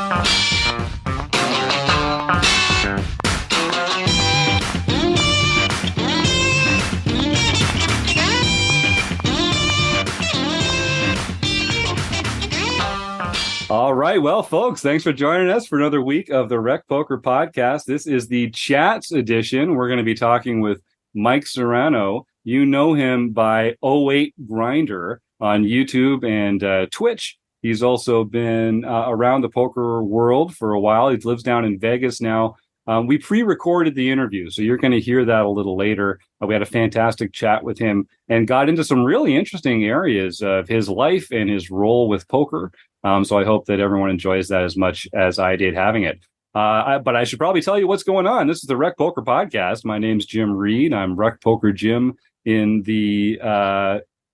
All right. Well, folks, thanks for joining us for another week of the RecPoker podcast. This is the Chats edition. We're going to be talking with Mike Serrano. You know him by O8Grinder on YouTube and Twitch. He's also been around the poker world for a while. He lives down in Vegas now. We pre-recorded the interview, so you're going to hear that a little later. We had a fantastic chat with him and got into some really interesting areas of his life and his role with poker. So I hope that everyone enjoys that as much as I did having it. But I should probably tell you what's going on. This is the RecPoker podcast. My name's Jim Reid. I'm RecPoker Jim in the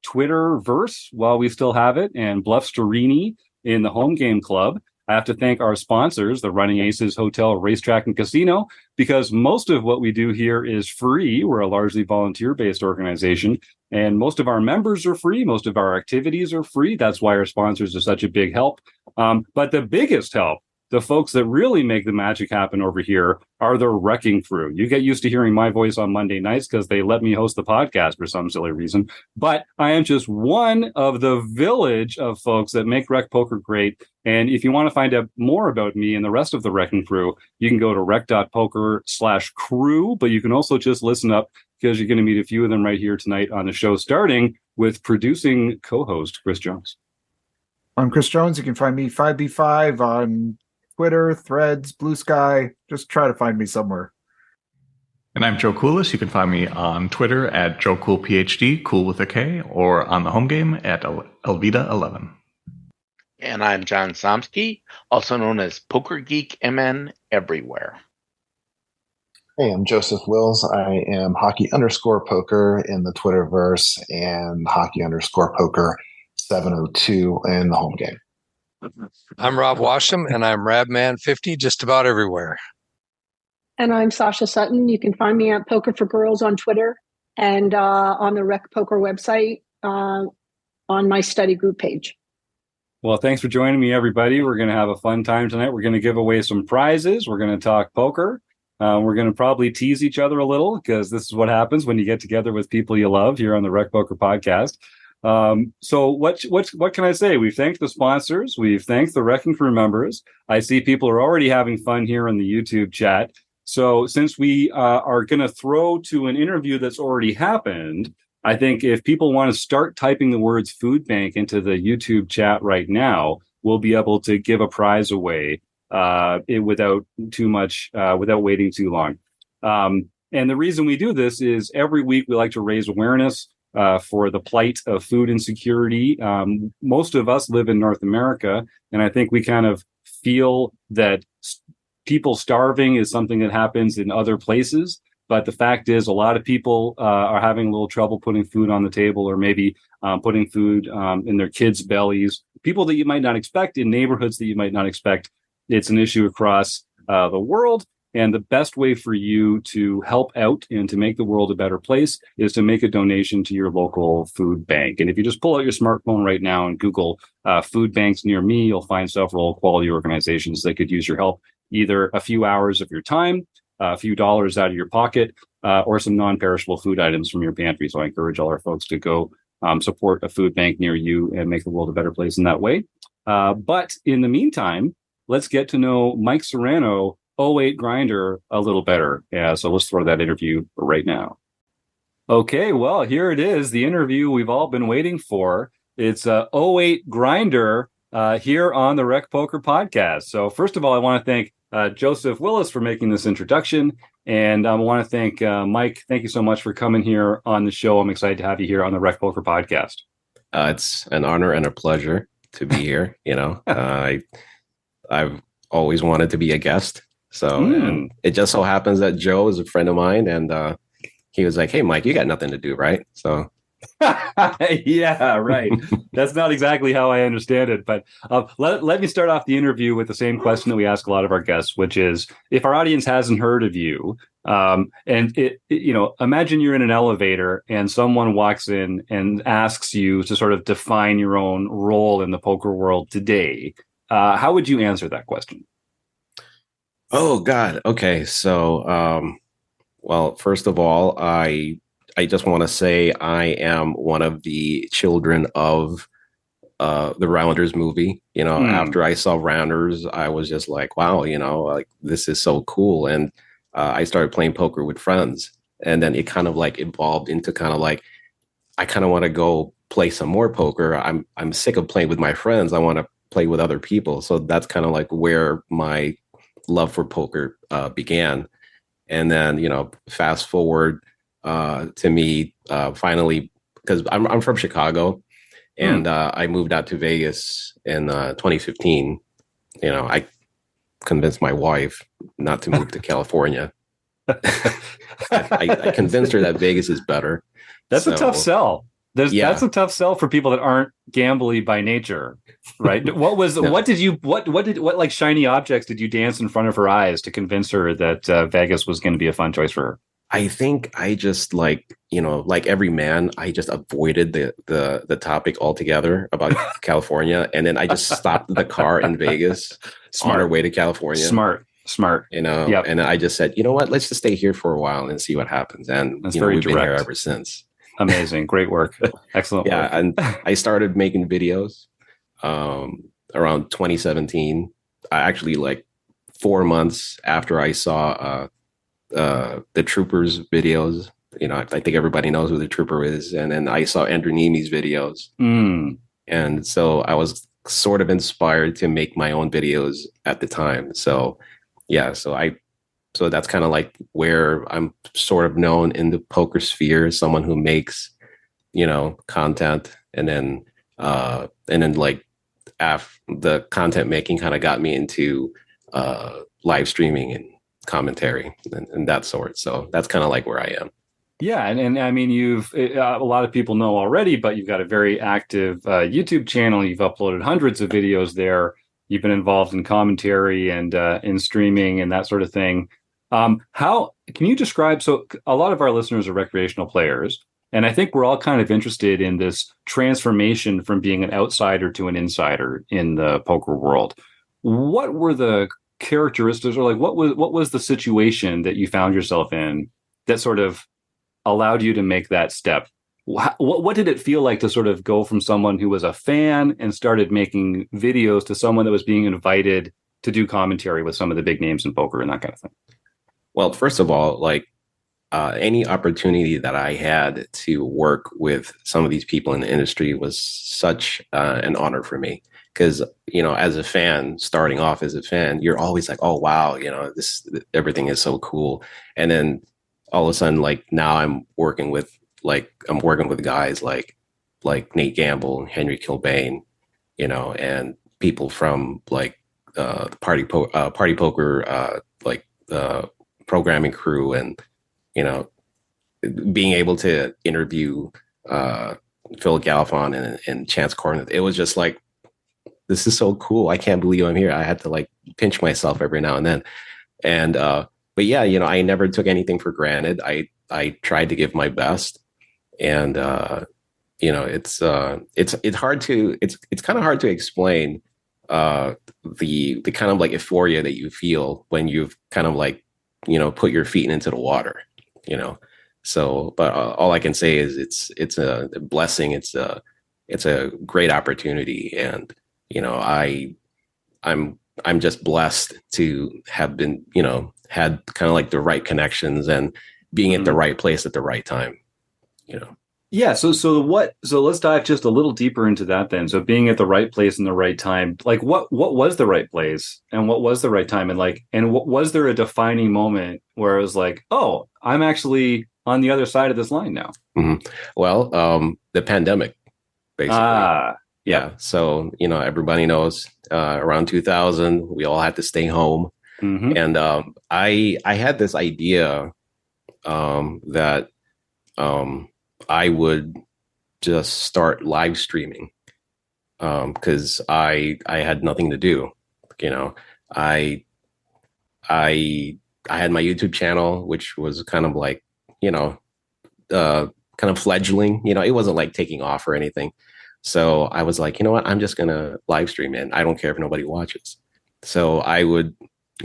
Twitterverse while we still have it, and Bluffsterini in the Home Game Club. I have to thank our sponsors, the Running Aces Hotel, Racetrack, and Casino, because most of what we do here is free. We're a largely volunteer-based organization, and most of our members are free. Most of our activities are free. That's why our sponsors are such a big help. But the biggest help, the folks that really make the magic happen over here, are the RECing Crew. You get used to hearing my voice on Monday nights because they let me host the podcast for some silly reason. But I am just one of the village of folks that make RecPoker great. And if you want to find out more about me and the rest of the RECing Crew, you can go to rec.poker/crew. But you can also just listen up, because you're going to meet a few of them right here tonight on the show, starting with producing co-host Chris Jones. I'm Chris Jones. You can find me 5B5 on Twitter, Threads, Blue Sky. Just try to find me somewhere. And I'm Joe Coolis. You can find me on Twitter at JoeCoolPhD, cool with a K, or on the home game at Elvita11. And I'm John Somsky, also known as Poker Geek MN everywhere. Hey, I'm Joseph Wills. I am hockey_poker in the Twitterverse and hockey_poker 702 in the home game. I'm Rob Washam, and I'm Rabman50 just about everywhere. And I'm Sasha Sutton. You can find me at Poker for Girls on Twitter and on the RecPoker website on my study group page. Well, thanks for joining me, everybody. We're going to have a fun time tonight. We're going to give away some prizes. We're going to talk poker. We're going to probably tease each other a little, because this is what happens when you get together with people you love here on the RecPoker podcast. So what can I say? We've thanked the sponsors. We've thanked the RECing Crew members. I see people are already having fun here in the YouTube chat. So since we are going to throw to an interview that's already happened, I think if people want to start typing the words food bank into the YouTube chat right now, we'll be able to give a prize away without waiting too long. And the reason we do this is every week we like to raise awareness for the plight of food insecurity. Most of us live in North America, and I think we kind of feel that people starving is something that happens in other places. But the fact is, a lot of people are having a little trouble putting food on the table, or maybe putting food in their kids' bellies. People that you might not expect, in neighborhoods that you might not expect. It's an issue across the world. And the best way for you to help out and to make the world a better place is to make a donation to your local food bank. And if you just pull out your smartphone right now and Google food banks near me, you'll find several quality organizations that could use your help, either a few hours of your time, a few dollars out of your pocket, or some non-perishable food items from your pantry. So I encourage all our folks to go support a food bank near you and make the world a better place in that way. But in the meantime, let's get to know Mike Serrano, O8Grinder, a little better. Yeah, so let's throw that interview right now. Okay, well, here it is, the interview we've all been waiting for. It's O8Grinder here on the RecPoker podcast. So first of all, I want to thank Joseph Willis for making this introduction. And I want to thank Mike. Thank you so much for coming here on the show. I'm excited to have you here on the RecPoker podcast. It's an honor and a pleasure to be here. I've always wanted to be a guest. So and it just so happens that Joe is a friend of mine, and he was like, "Hey, Mike, you got nothing to do, right?" So, yeah, right. That's not exactly how I understand it, but let me start off the interview with the same question that we ask a lot of our guests, which is, if our audience hasn't heard of you, imagine you're in an elevator and someone walks in and asks you to sort of define your own role in the poker world today. How would you answer that question? Oh God. Okay. So, well, first of all, I just want to say I am one of the children of the Rounders movie. After I saw Rounders, I was just like, wow, like this is so cool. And I started playing poker with friends. And then it kind of like evolved into kind of like, I kind of want to go play some more poker. I'm sick of playing with my friends. I want to play with other people. So that's kind of like where my love for poker began. And then, fast forward to me finally, because I'm from Chicago, and I moved out to Vegas in 2015. I convinced my wife not to move to California. I convinced her that Vegas is better. That's a tough sell. That's a tough sell for people that aren't gambly by nature, right? What like shiny objects did you dance in front of her eyes to convince her that Vegas was going to be a fun choice for her? I think I just like every man, I just avoided the topic altogether about California. And then I just stopped the car in Vegas on our way to California. Smart. Yep. And I just said, you know what, let's just stay here for a while and see what happens. And that's very we've direct. Been here ever since. Amazing. Great work. Excellent work. And I started making videos around 2017. I actually, like 4 months after I saw the Troopers videos. I think everybody knows who the Trooper is. And then I saw Andrew Neme's videos. And so I was sort of inspired to make my own videos at the time. So yeah, so that's kind of like where I'm sort of known in the poker sphere as someone who makes, content. And then like the content making kind of got me into live streaming and commentary and that sort. So that's kind of like where I am. Yeah. And I mean, a lot of people know already, but you've got a very active YouTube channel. You've uploaded hundreds of videos there. You've been involved in commentary and in streaming and that sort of thing. How can you describe? So a lot of our listeners are recreational players, and I think we're all kind of interested in this transformation from being an outsider to an insider in the poker world. What were the characteristics, or like what was the situation that you found yourself in that sort of allowed you to make that step? What did it feel like to sort of go from someone who was a fan and started making videos to someone that was being invited to do commentary with some of the big names in poker and that kind of thing? Well, first of all, like any opportunity that I had to work with some of these people in the industry was such an honor for me. Because, as a fan, starting off as a fan, you're always like, oh, wow, everything is so cool. And then all of a sudden, like now I'm working with guys like Nate Gamble, Henry Kilbane, and people from like party poker, like the programming crew, and being able to interview Phil Galfond and Chance Cornet. It was just like, this is so cool. I can't believe I'm here. I had to like pinch myself every now and then. And but yeah, I never took anything for granted. I tried to give my best. And it's hard to it's kind of hard to explain the kind of like euphoria that you feel when you've kind of like put your feet into the water, so but all I can say is it's a blessing. It's a great opportunity, and I'm just blessed to have been had kind of like the right connections and being at the right place at the right time. Yeah. So let's dive just a little deeper into that then. So being at the right place in the right time, like what was the right place and what was the right time? And what was there a defining moment where it was like, oh, I'm actually on the other side of this line now? Mm-hmm. Well, the pandemic, basically. Yeah. So, everybody knows around 2000, we all had to stay home. Mm-hmm. And I had this idea that I would just start live streaming because I had nothing to do. I had my YouTube channel, which was kind of like, kind of fledgling. It wasn't like taking off or anything. So I was like, you know what? I'm just going to live stream it. I don't care if nobody watches. So I would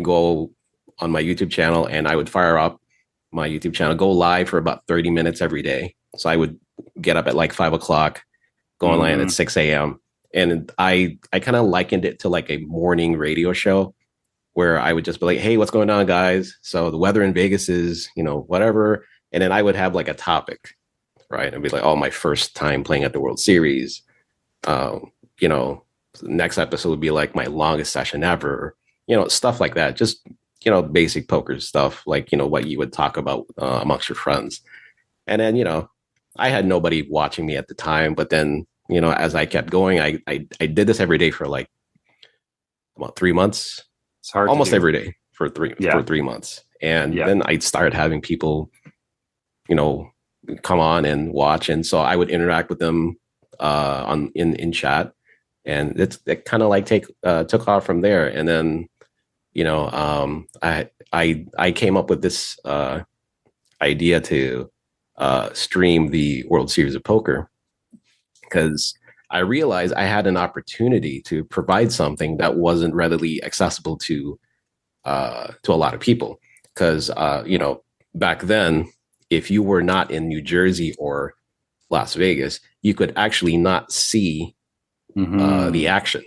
go on my YouTube channel and I would fire up my YouTube channel, go live for about 30 minutes every day. So I would get up at like 5 o'clock, go online at 6 a.m. And I kind of likened it to like a morning radio show where I would just be like, hey, what's going on, guys? So the weather in Vegas is, whatever. And then I would have like a topic, right? And be like, oh, my first time playing at the World Series. The next episode would be like my longest session ever, stuff like that. Just, basic poker stuff, like, what you would talk about amongst your friends. And then, I had nobody watching me at the time, but then, as I kept going, I did this every day for like about 3 months. It's hard almost every day for 3 months. And then I started having people, come on and watch. And so I would interact with them in chat, and it kind of like took off from there. And then, I came up with this idea to stream the World Series of Poker, because I realized I had an opportunity to provide something that wasn't readily accessible to a lot of people. Because back then, if you were not in New Jersey or Las Vegas, you could actually not see the action.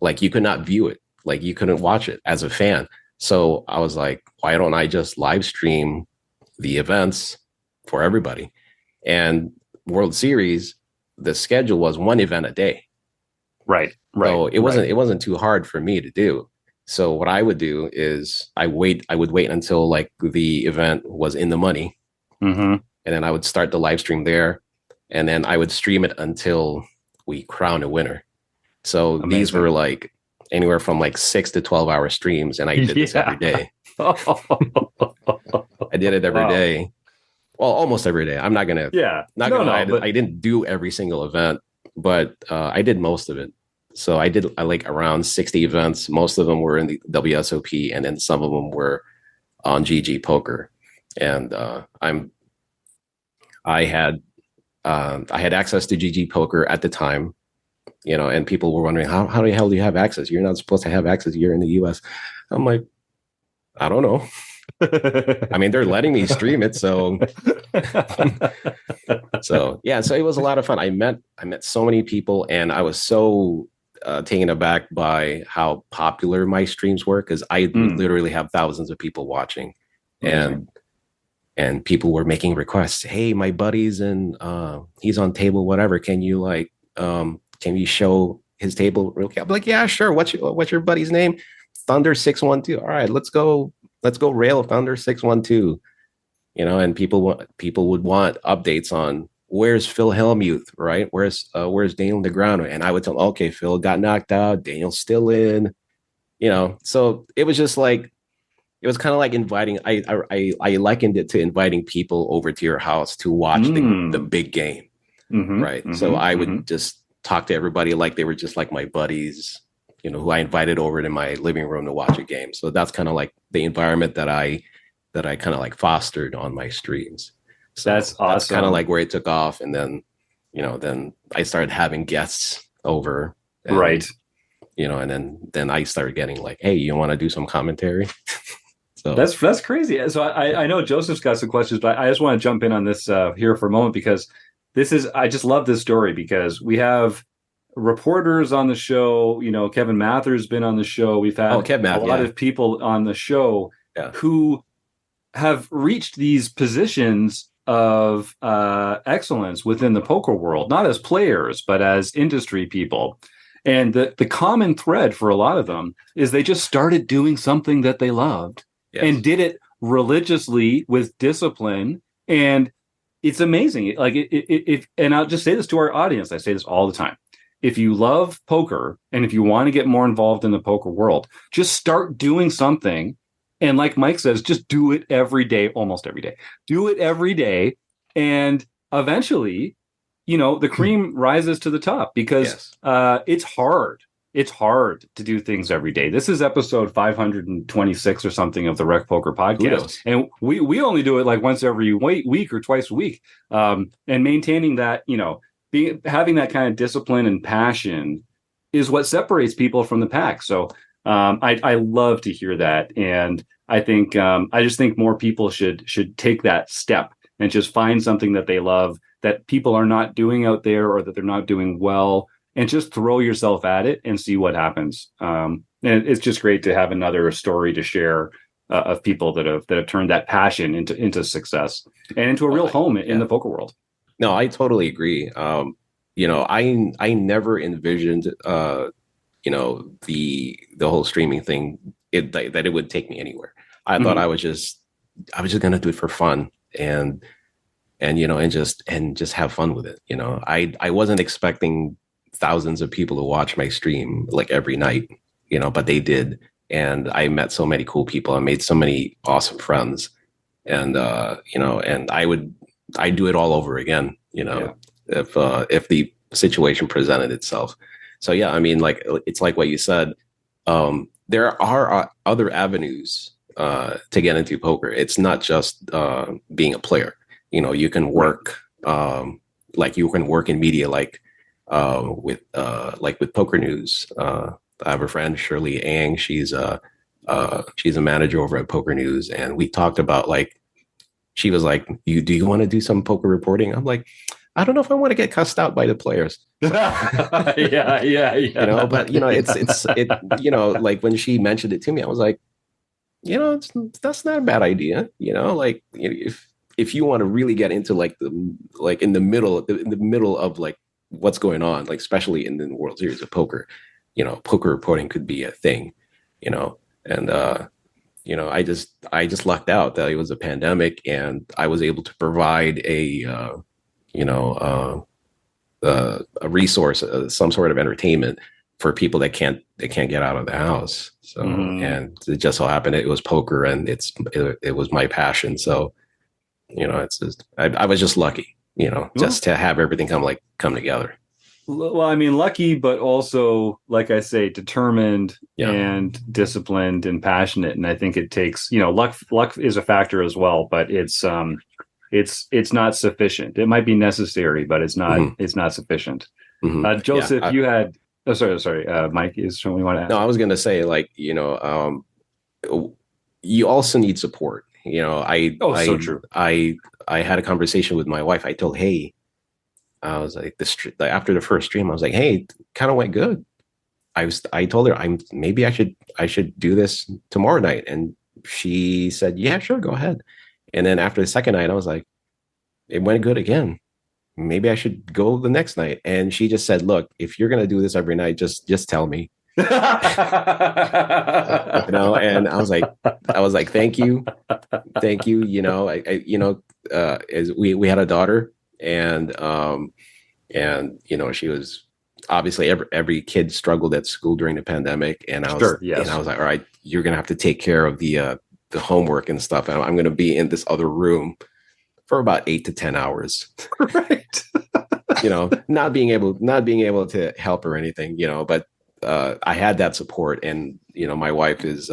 Like you could not view it. Like you couldn't watch it as a fan. So I was like, why don't I just live stream the events for everybody? And World Series, the schedule was one event a day. Right. So it wasn't too hard for me to do. So what I would do is I would wait until like the event was in the money. And then I would start the live stream there. And then I would stream it until we crown a winner. So Amazing. These were like anywhere from like 6 to 12-hour streams. And I did this every day. I did it every day. Well, almost every day. I'm not going to, I didn't do every single event, but I did most of it. So I did like around 60 events. Most of them were in the WSOP, and then some of them were on GG Poker. And I had access to GG Poker at the time, and people were wondering, how the hell do you have access? You're not supposed to have access. You're in the US. I'm like, I don't know. I mean, they're letting me stream it. So so it was a lot of fun. I met so many people, and I was so taken aback by how popular my streams were, because I literally have thousands of people watching, and people were making requests. Hey, my buddy's he's on table, whatever. Can you can you show his table real quick? I'm like, yeah, sure. What's your buddy's name? Thunder 612. All right, let's go rail Thunder 612. And people would want updates on where's Phil Hellmuth, right? Where's Daniel Negreanu? And I would tell them, okay, Phil got knocked out, Daniel's still in. So it was just like, it was kind of like inviting. I likened it to inviting people over to your house to watch the big game, right? So I would just talk to everybody like they were just like my buddies, who I invited over to my living room to watch a game. So that's kind of like the environment that I kind of like fostered on my streams. So that's awesome. That's kind of like where it took off. And then, then I started having guests over. And, right. And then I started getting like, hey, you want to do some commentary? So that's crazy. So I know Joseph's got some questions, but I just want to jump in on this here for a moment, because I just love this story, because we have reporters on the show. Kevin Mather's been on the show. We've had a lot of people on the show who have reached these positions of excellence within the poker world, not as players, but as industry people. And the common thread for a lot of them is they just started doing something that they loved and did it religiously with discipline. And it's amazing. Like and I'll just say this to our audience. I say this all the time. If you love poker and if you want to get more involved in the poker world, just start doing something. And like Mike says, just do it every day, almost every day. Do it every day. And eventually, the cream rises to the top, because it's hard. It's hard to do things every day. This is episode 526 or something of the RecPoker podcast. And we only do it like once every week or twice a week. And maintaining that, having that kind of discipline and passion is what separates people from the pack. So I love to hear that, and I think I just think more people should take that step and just find something that they love that people are not doing out there, or that they're not doing well, and just throw yourself at it and see what happens. And it's just great to have another story to share of people that have turned that passion into success and into a real home in the poker world. No, I totally agree. I never envisioned, the whole streaming thing, that it would take me anywhere. I thought I was just going to do it for fun and just have fun with it. I wasn't expecting thousands of people to watch my stream like every night, but they did. And I met so many cool people. I made so many awesome friends, and I'd do it all over again, if the situation presented itself. So yeah, I mean, like, it's like what you said. There are other avenues to get into poker. It's not just being a player. You can work in media, with Poker News. I have a friend, Shirley Ang. She's a manager over at Poker News, and we talked about, like, she was like, do you want to do some poker reporting? I'm like, I don't know if I want to get cussed out by the players. Yeah. But it's like, when she mentioned it to me, I was like, that's not a bad idea. Like, if you want to really get into in the middle of like what's going on, like especially in the World Series of Poker, poker reporting could be a thing, and I just lucked out that it was a pandemic, and I was able to provide a resource, some sort of entertainment for people that can't get out of the house. So, and it just so happened it was poker, and it was my passion. So, it's just, I was just lucky, just to have everything come together. Well, I mean, lucky, but also, like I say, determined and disciplined and passionate. And I think it takes, luck is a factor as well, but it's not sufficient. It might be necessary, but it's not sufficient. Joseph, you had, sorry, Mike, is something you want to add? No, I was going to say, like, you also need support. So true. I had a conversation with my wife. I told, hey, I was like, after the first stream, I was like, hey, kind of went good. I told her maybe I should do this tomorrow night. And she said, yeah, sure, go ahead. And then after the second night, I was like, it went good again. Maybe I should go the next night. And she just said, look, if you're going to do this every night, just tell me. And I was like, thank you. As we had a daughter, and she was obviously every kid struggled at school during the pandemic, and I was like, all right, you're going to have to take care of the homework and stuff. And I'm going to be in this other room for about 8 to 10 hours. Right. Not being able to help or anything, but I had that support, and my wife is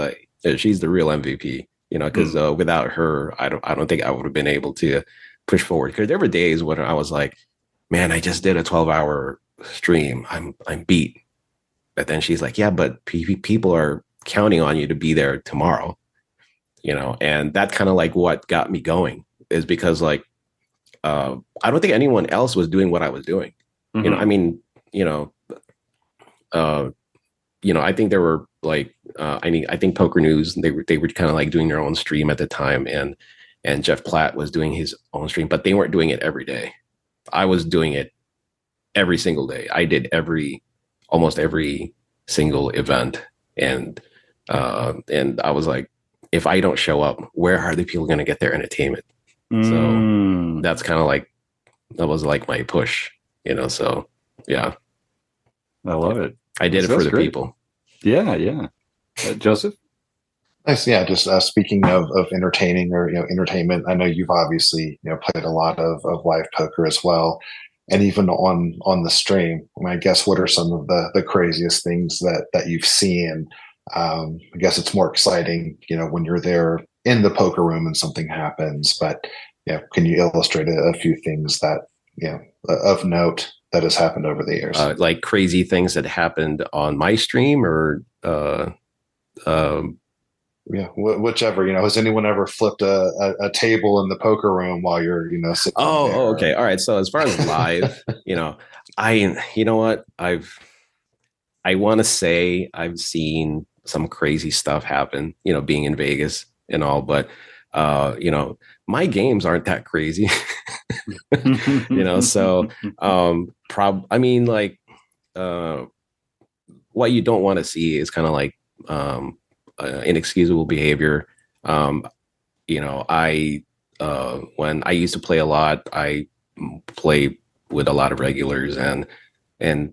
she's the real MVP, because without her, I don't think I would have been able to push forward. Because there were days when I was like, man, I just did a 12-hour stream, I'm beat. But then she's like, yeah, but people are counting on you to be there tomorrow, and that kind of like what got me going, is because I don't think anyone else was doing what I was doing. I think there were I think Poker News, they were kind of like doing their own stream at the time, and Jeff Platt was doing his own stream, but they weren't doing it every day. I was doing it every single day. I did almost every single event, and I was like, if I don't show up, where are the people going to get their entertainment? So that's kind of like, that was like my push, so yeah. I love it. I did it for the people. Yeah. Joseph? Nice. Yeah. Just speaking of entertaining or, entertainment, I know you've obviously, played a lot of live poker as well. And even on the stream, I guess, what are some of the craziest things that you've seen? I guess it's more exciting, when you're there in the poker room and something happens, but can you illustrate a few things that, of note has happened over the years? Like crazy things that happened on my stream, or yeah, whichever. Has anyone ever flipped a table in the poker room while you're sitting? Oh, okay, all right. So as far as live, I want to say I've seen some crazy stuff happen, being in Vegas and all, but my games aren't that crazy. So what you don't want to see is kind of like inexcusable behavior. When I used to play a lot, I play with a lot of regulars, and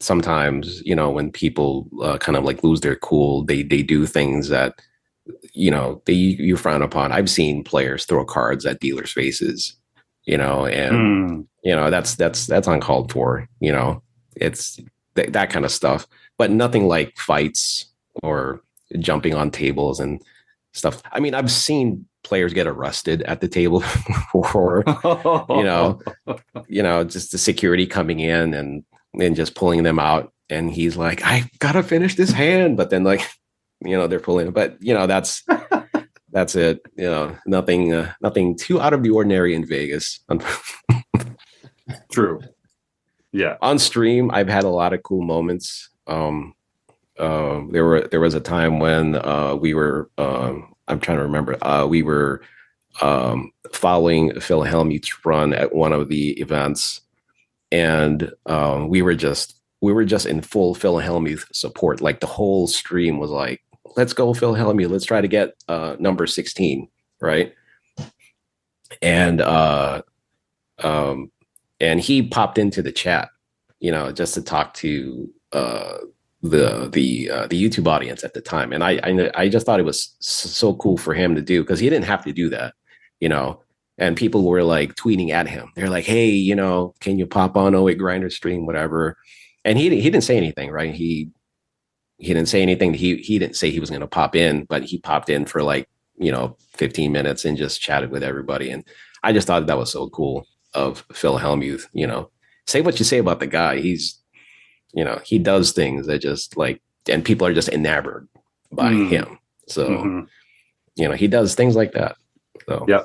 sometimes, when people kind of like lose their cool, they do things that, you frown upon. I've seen players throw cards at dealers' faces, and that's uncalled for. It's that kind of stuff, but nothing like fights or jumping on tables and stuff. I mean, I've seen players get arrested at the table for, just the security coming in and just pulling them out. And he's like, I gotta finish this hand. But then they're pulling it. But that's it. Nothing too out of the ordinary in Vegas. True. Yeah. On stream, I've had a lot of cool moments. There was a time when we were I'm trying to remember. We were following Phil Hellmuth's run at one of the events, and we were just in full Phil Hellmuth support. Like the whole stream was like, "Let's go, Phil Hellmuth! Let's try to get number 16, right?" And he popped into the chat, just to talk to the YouTube audience at the time. And I just thought it was so cool for him to do, because he didn't have to do that, and people were like tweeting at him. They're like, hey, can you pop on O8Grinder stream, whatever. And he didn't say anything, right? He didn't say anything. He didn't say he was going to pop in, but he popped in for 15 minutes and just chatted with everybody. And I just thought that was so cool of Phil Hellmuth. Say what you say about the guy, he's he does things that just and people are just enamored by him. So, he does things like that. So, yeah.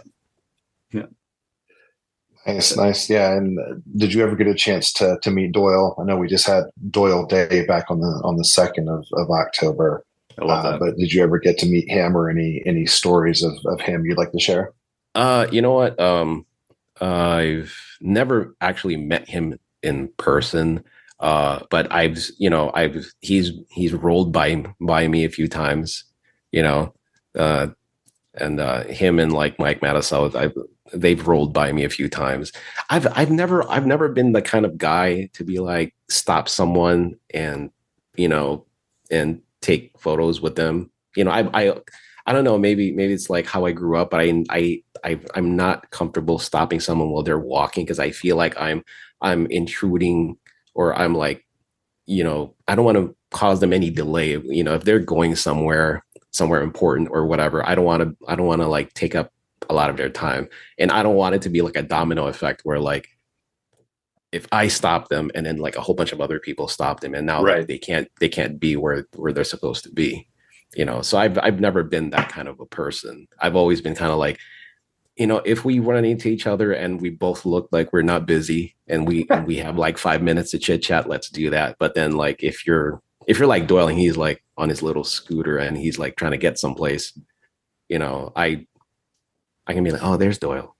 Nice. Yeah. And did you ever get a chance to meet Doyle? I know we just had Doyle Day back on the 2nd of October. I love that. But did you ever get to meet him, or any stories of him you'd like to share? You know what? I've never actually met him in person. But he's rolled by me a few times, and him and Mike Matasow, they've rolled by me a few times. I've never been the kind of guy to be like, stop someone and take photos with them. I don't know, maybe it's like how I grew up, but I'm not comfortable stopping someone while they're walking, because I feel like I'm intruding, or I'm I don't want to cause them any delay. If they're going somewhere important or whatever, I don't want to take up a lot of their time. And I don't want it to be like a domino effect where if I stop them and then a whole bunch of other people stop them, and now they can't be where they're supposed to be. So I've never been that kind of a person. I've always been kind of if we run into each other and we both look like we're not busy and we have 5 minutes to chit chat, let's do that. But then if you're like Doyle and he's on his little scooter and he's trying to get someplace, I can be like, oh, there's Doyle,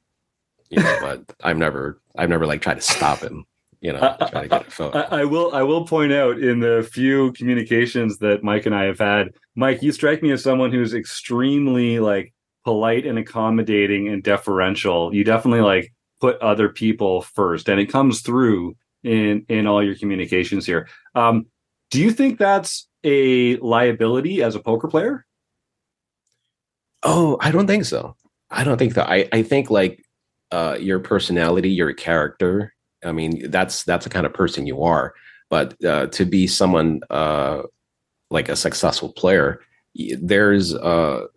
but I've never tried to stop him, try to get a photo. I will point out, in the few communications that Mike and I have had, Mike, you strike me as someone who's extremely polite and accommodating and deferential. You definitely put other people first, and it comes through in all your communications here. Do you think that's a liability as a poker player? Oh, I don't think so. I think your personality, your character, I mean, that's the kind of person you are. But to be someone like a successful player, there's a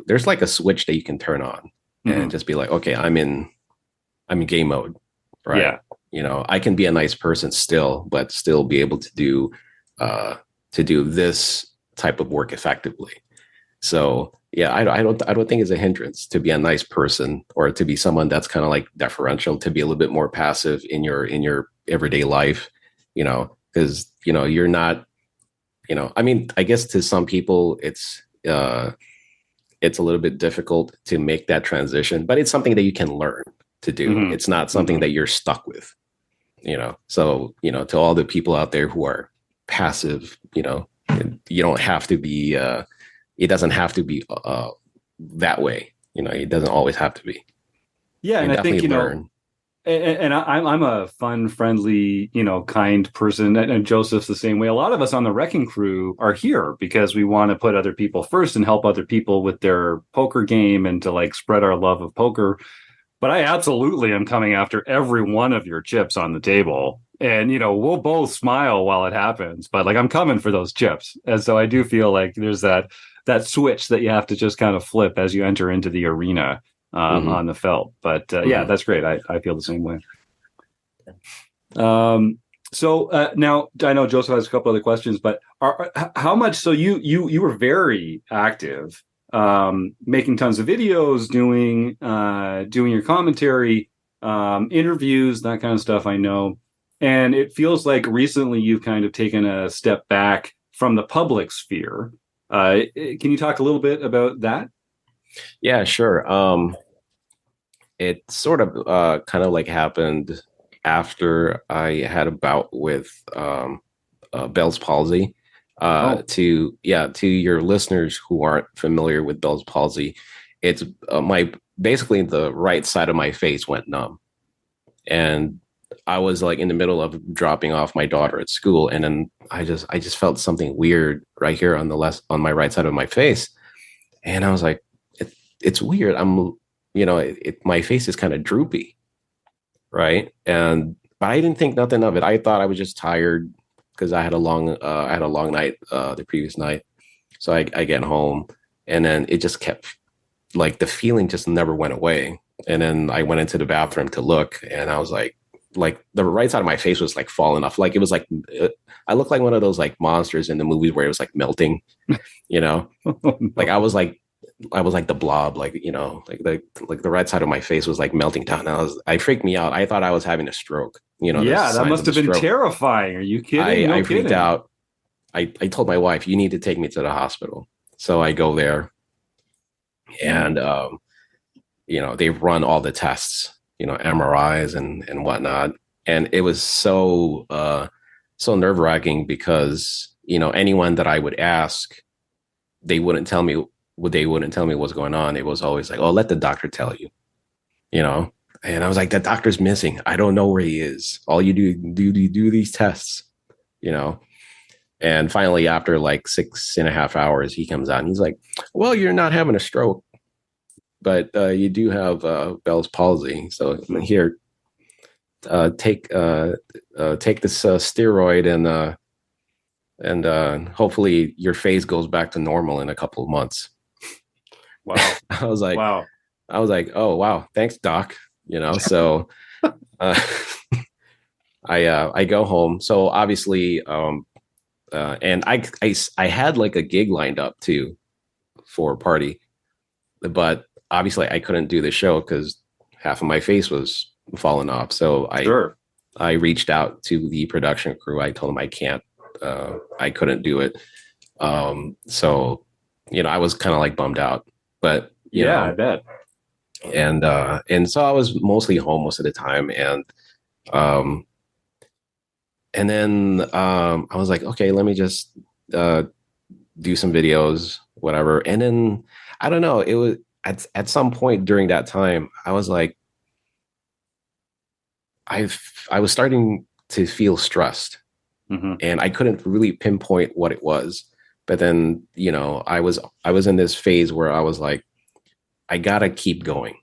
switch that you can turn on and just be like, okay, I'm in game mode, right? I can be a nice person still, but still be able to do this type of work effectively. So yeah, I don't think it's a hindrance to be a nice person or to be someone that's kind of like deferential, to be a little bit more passive in your everyday life, because you're not, I mean, I guess to some people it's a little bit difficult to make that transition, but it's something that you can learn to do. Mm-hmm. It's not something mm-hmm. that you're stuck with, So, to all the people out there who are passive, you don't have to be, it doesn't have to be that way. It doesn't always have to be. Yeah. And I think, learn. And I'm a fun, friendly, kind person. And Joseph's the same way. A lot of us on the RECing Crew are here because we want to put other people first and help other people with their poker game and to like spread our love of poker. But I absolutely am coming after every one of your chips on the table. And, we'll both smile while it happens. But like, I'm coming for those chips. And so I do feel like there's that switch that you have to just kind of flip as you enter into the arena. Mm-hmm. On the felt, but yeah, that's great. I feel the same way. So now I know Joseph has a couple other questions, but how much? So you were very active, making tons of videos, doing your commentary, interviews, that kind of stuff. I know, and it feels like recently you've kind of taken a step back from the public sphere. Can you talk a little bit about that? Yeah, sure. It sort of kind of like happened after I had a bout with Bell's palsy. To your listeners who aren't familiar with Bell's palsy, it's basically the right side of my face went numb, and I was like in the middle of dropping off my daughter at school, and then I just felt something weird right here on my right side of my face, and I was like, it's weird. My face is kind of droopy, right? But I didn't think nothing of it. I thought I was just tired because I had a long night the previous night. So I get home, and then it just kept like the feeling just never went away. And then I went into the bathroom to look, and I was like the right side of my face was like falling off. Like it was like I looked like one of those like monsters in the movies where it was like melting, Like I was like the blob, like the right side of my face was like melting down. I freaked me out. I thought I was having a stroke. Yeah, that must have been terrifying. Are you kidding? I freaked out. I told my wife, you need to take me to the hospital. So I go there, and they run all the tests, MRIs and whatnot, and it was so nerve-wracking because anyone that I would ask, they wouldn't tell me what's going on. It was always like, oh, let the doctor tell you, and I was like, the doctor's missing. I don't know where he is. All you do these tests, and finally after like 6.5 hours, he comes out and he's like, well, you're not having a stroke, but you do have Bell's palsy. So here, take this steroid and hopefully your face goes back to normal in a couple of months. Wow. I was like, wow. Oh, wow. Thanks, doc. So I go home. So obviously, and I had like a gig lined up too for a party, but obviously I couldn't do the show because half of my face was falling off. So I reached out to the production crew. I told them I couldn't do it. So, I was kind of like bummed out, but I bet. And so I was mostly home most of the time. And then I was like, okay, let me just do some videos, whatever. And then I don't know, it was at some point during that time, I was like, I was starting to feel stressed. Mm-hmm. And I couldn't really pinpoint what it was. But then, I was in this phase where I was like, I gotta keep going,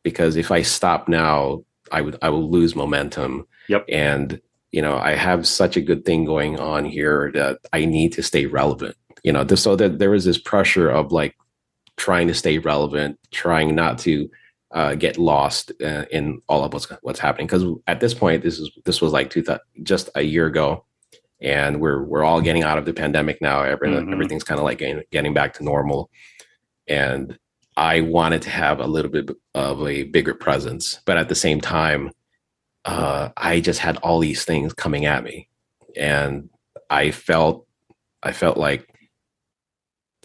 because if I stop now, I will lose momentum. Yep. And, I have such a good thing going on here that I need to stay relevant, so that there was this pressure of like trying to stay relevant, trying not to get lost in all of what's happening. Because at this point, this was like just a year ago, and we're all getting out of the pandemic now. Everything's kind of like getting back to normal, and I wanted to have a little bit of a bigger presence, but at the same time, I just had all these things coming at me, and I felt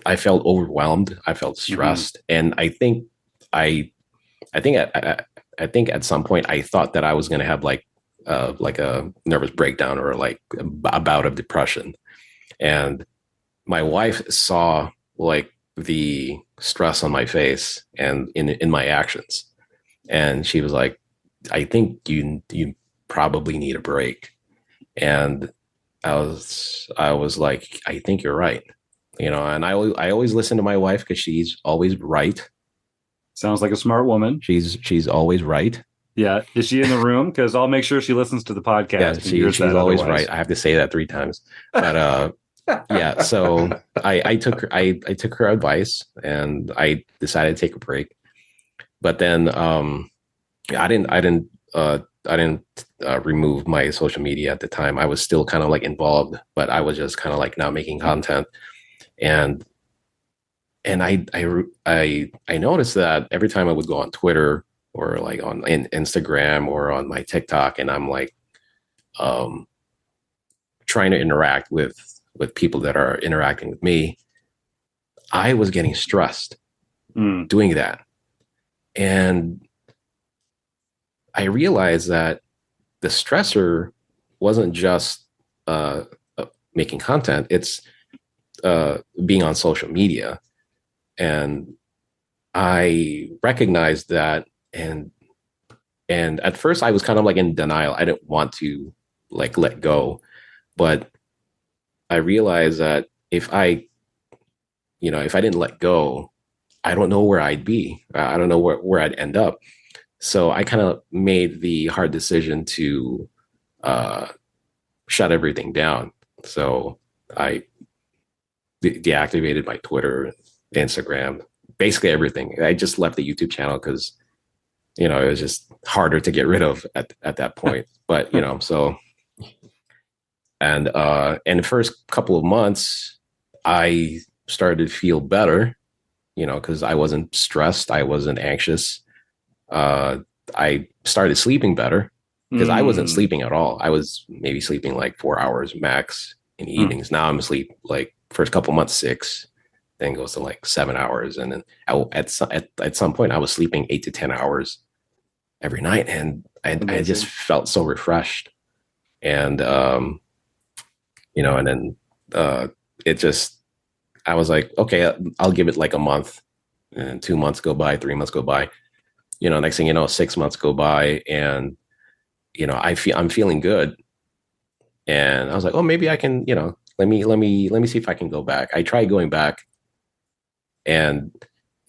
overwhelmed. I felt stressed, and I think at some point I thought that I was going to have like a nervous breakdown or like a bout of depression. And my wife saw like the stress on my face and in my actions, and she was like, I think you probably need a break. And I was like, I think you're right. And I always listen to my wife because she's always right. Sounds like a smart woman. She's always right. Yeah. Is she in the room? Because I'll make sure she listens to the podcast. Yeah, she's always right. I have to say that 3 times. But yeah, so I took her advice and I decided to take a break. But then I didn't remove my social media at the time. I was still kind of like involved, but I was just kind of like not making content. And I noticed that every time I would go on Twitter or like on Instagram or on my TikTok, and I'm like trying to interact with people that are interacting with me, I was getting stressed doing that. And I realized that the stressor wasn't just making content, it's being on social media. And I recognized that, and at first I was kind of like in denial. I didn't want to like let go, but I realized that if I didn't let go, I don't know where I'd be. I don't know where I'd end up. So I kind of made the hard decision to shut everything down. So I deactivated my Twitter, Instagram, basically everything. I just left the YouTube channel because, it was just harder to get rid of at that point. But, so, and in the first couple of months, I started to feel better, because I wasn't stressed. I wasn't anxious. I started sleeping better because I wasn't sleeping at all. I was maybe sleeping like 4 hours max in the evenings. Now I'm asleep like first couple months, 6, then goes to like 7 hours. And then at some point I was sleeping 8 to 10 hours every night. And I just felt so refreshed. And, and then I was like, okay, I'll give it like a month, and 2 months go by, 3 months go by, next thing you know, 6 months go by, and, I'm feeling good. And I was like, oh, maybe I can, let me see if I can go back. I tried going back, and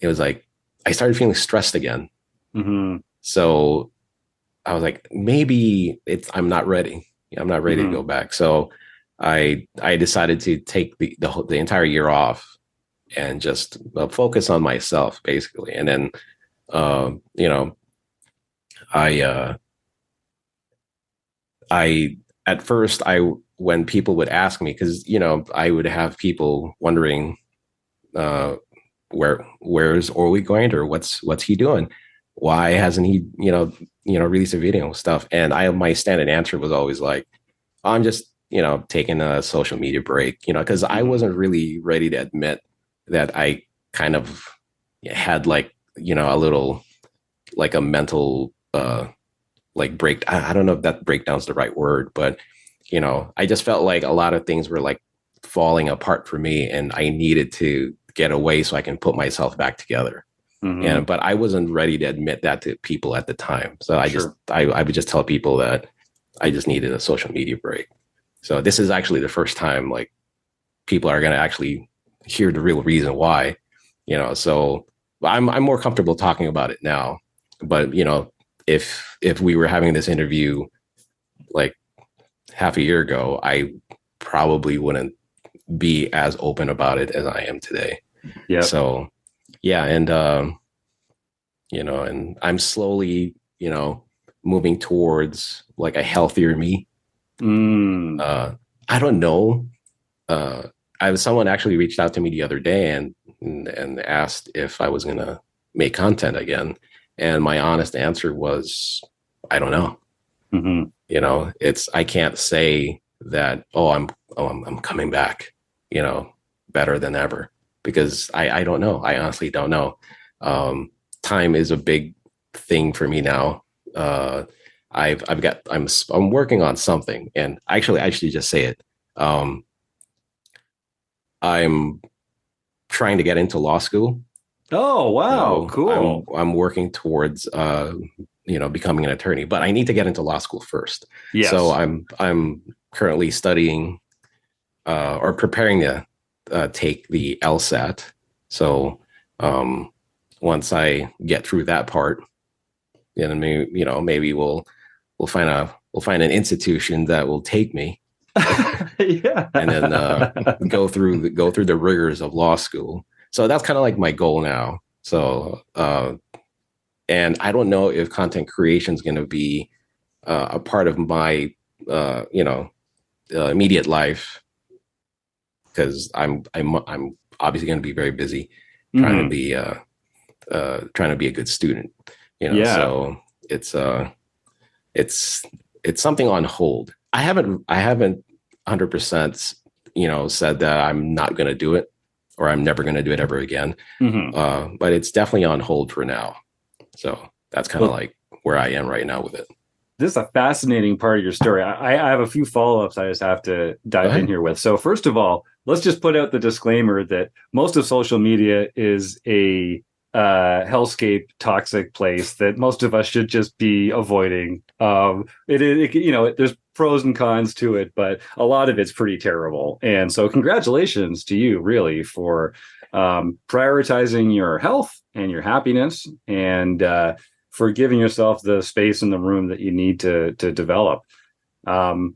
it was like, I started feeling stressed again. Mm-hmm. So I was like, maybe I'm not ready. I'm not ready to go back. So I decided to take the entire year off and just focus on myself, basically. And then, I at first, when people would ask me, because I would have people wondering, where's O8Grinder? What's he doing? Why hasn't he released a video and stuff? And my standard answer was always like, I'm just taking a social media break, because I wasn't really ready to admit that I kind of had like a little like a mental like break. I don't know if that breakdown's the right word, but I just felt like a lot of things were like falling apart for me, and I needed to get away so I can put myself back together. But I wasn't ready to admit that to people at the time. So I would just tell people that I just needed a social media break. So this is actually the first time like people are going to actually hear the real reason why, so I'm more comfortable talking about it now. But, if we were having this interview like half a year ago, I probably wouldn't be as open about it as I am today. Yeah. So, yeah. And and I'm slowly, moving towards like a healthier me. I don't know. Someone actually reached out to me the other day and asked if I was going to make content again. And my honest answer was, I don't know. I can't say that, I'm coming back, better than ever, because I don't know. I honestly don't know. Time is a big thing for me now. I'm working on something, and actually I should just say it. I'm trying to get into law school. Oh, wow. So Cool. I'm working towards, becoming an attorney, but I need to get into law school first. Yes. So I'm currently studying, or preparing to take the LSAT. So, once I get through that part, then maybe we'll find an institution that will take me. Yeah. And then go through the rigors of law school. So that's kind of like my goal now. So, and I don't know if content creation is going to be a part of my, immediate life, because I'm obviously going to be very busy trying to be a good student. So it's something on hold. I haven't 100%, said that I'm not going to do it, or I'm never going to do it ever again. But it's definitely on hold for now. So that's kind of like where I am right now with it. This is a fascinating part of your story. I have a few follow-ups I just have to dive in here with. So first of all, let's just put out the disclaimer that most of social media is a hellscape, toxic place that most of us should just be avoiding. There's pros and cons to it, but a lot of it's pretty terrible. And so congratulations to you, really, for prioritizing your health and your happiness, and for giving yourself the space in the room that you need to develop. And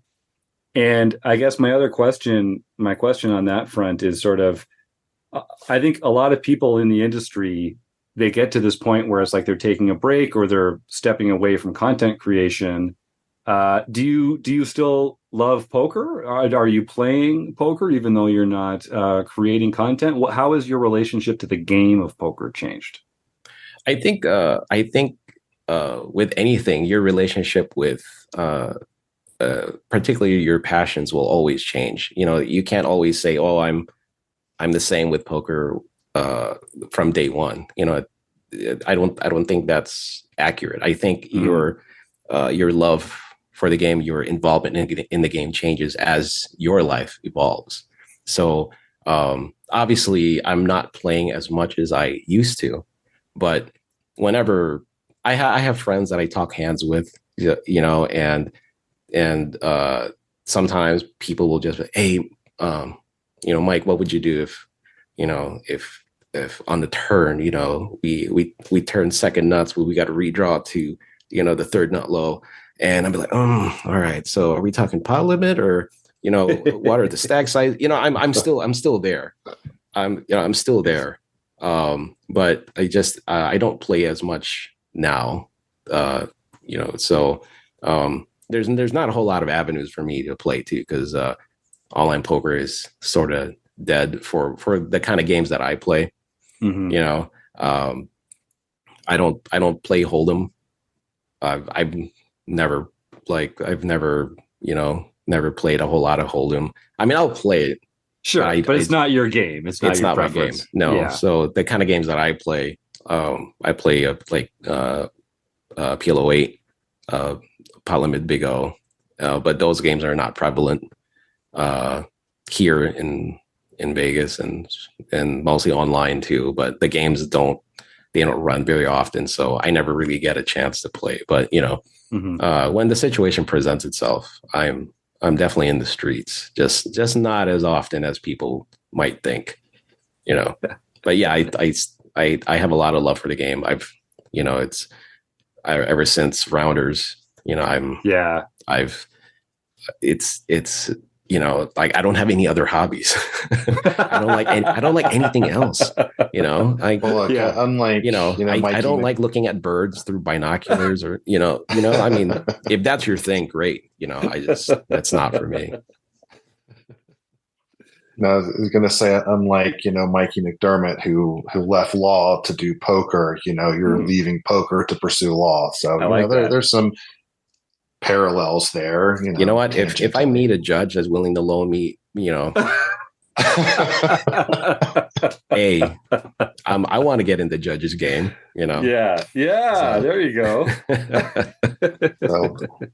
I guess my question on that front is sort of, I think a lot of people in the industry, they get to this point where it's like they're taking a break or they're stepping away from content creation. Do you still love poker? Are you playing poker even though you're not creating content? How has your relationship to the game of poker changed? I think with anything, your relationship with particularly your passions will always change. You can't always say, "Oh, I'm the same with poker from day one." I don't think that's accurate. I think your love for the game, your involvement in the game changes as your life evolves. So obviously, I'm not playing as much as I used to, but whenever I have friends that I talk hands with, and sometimes people will just, hey, Mike, what would you do if on the turn, we turn second nuts, we got to redraw to, the third nut low. And I'd be like, all right. So are we talking pot limit, or, what are the stack size? I'm still there. I'm still there. But I don't play as much now. So there's not a whole lot of avenues for me to play to, because online poker is sort of dead for the kind of games that I play. I don't play Hold'em. I've never played a whole lot of Hold'em. I mean, I'll play it. Sure, but it's not your game. It's not your preference. My game. No. Yeah. So the kind of games that I play like PL08, Pot Limit Big O, but those games are not prevalent here in Vegas, and mostly online too. But the games don't run very often, so I never really get a chance to play. But when the situation presents itself, I'm definitely in the streets, just not as often as people might think, But yeah, I have a lot of love for the game. Ever since Rounders, it's like I don't have any other hobbies. I don't like anything else. Like, Well, look, unlike Mikey I don't like looking at birds through binoculars or I mean, if that's your thing, great. That's not for me. No, I was going to say, unlike Mikey McDermott, who left law to do poker, you're leaving poker to pursue law. So there's some parallels there. You know what? If I meet a judge that's willing to loan me, hey, I want to get in the judge's game. Yeah. So. There you go.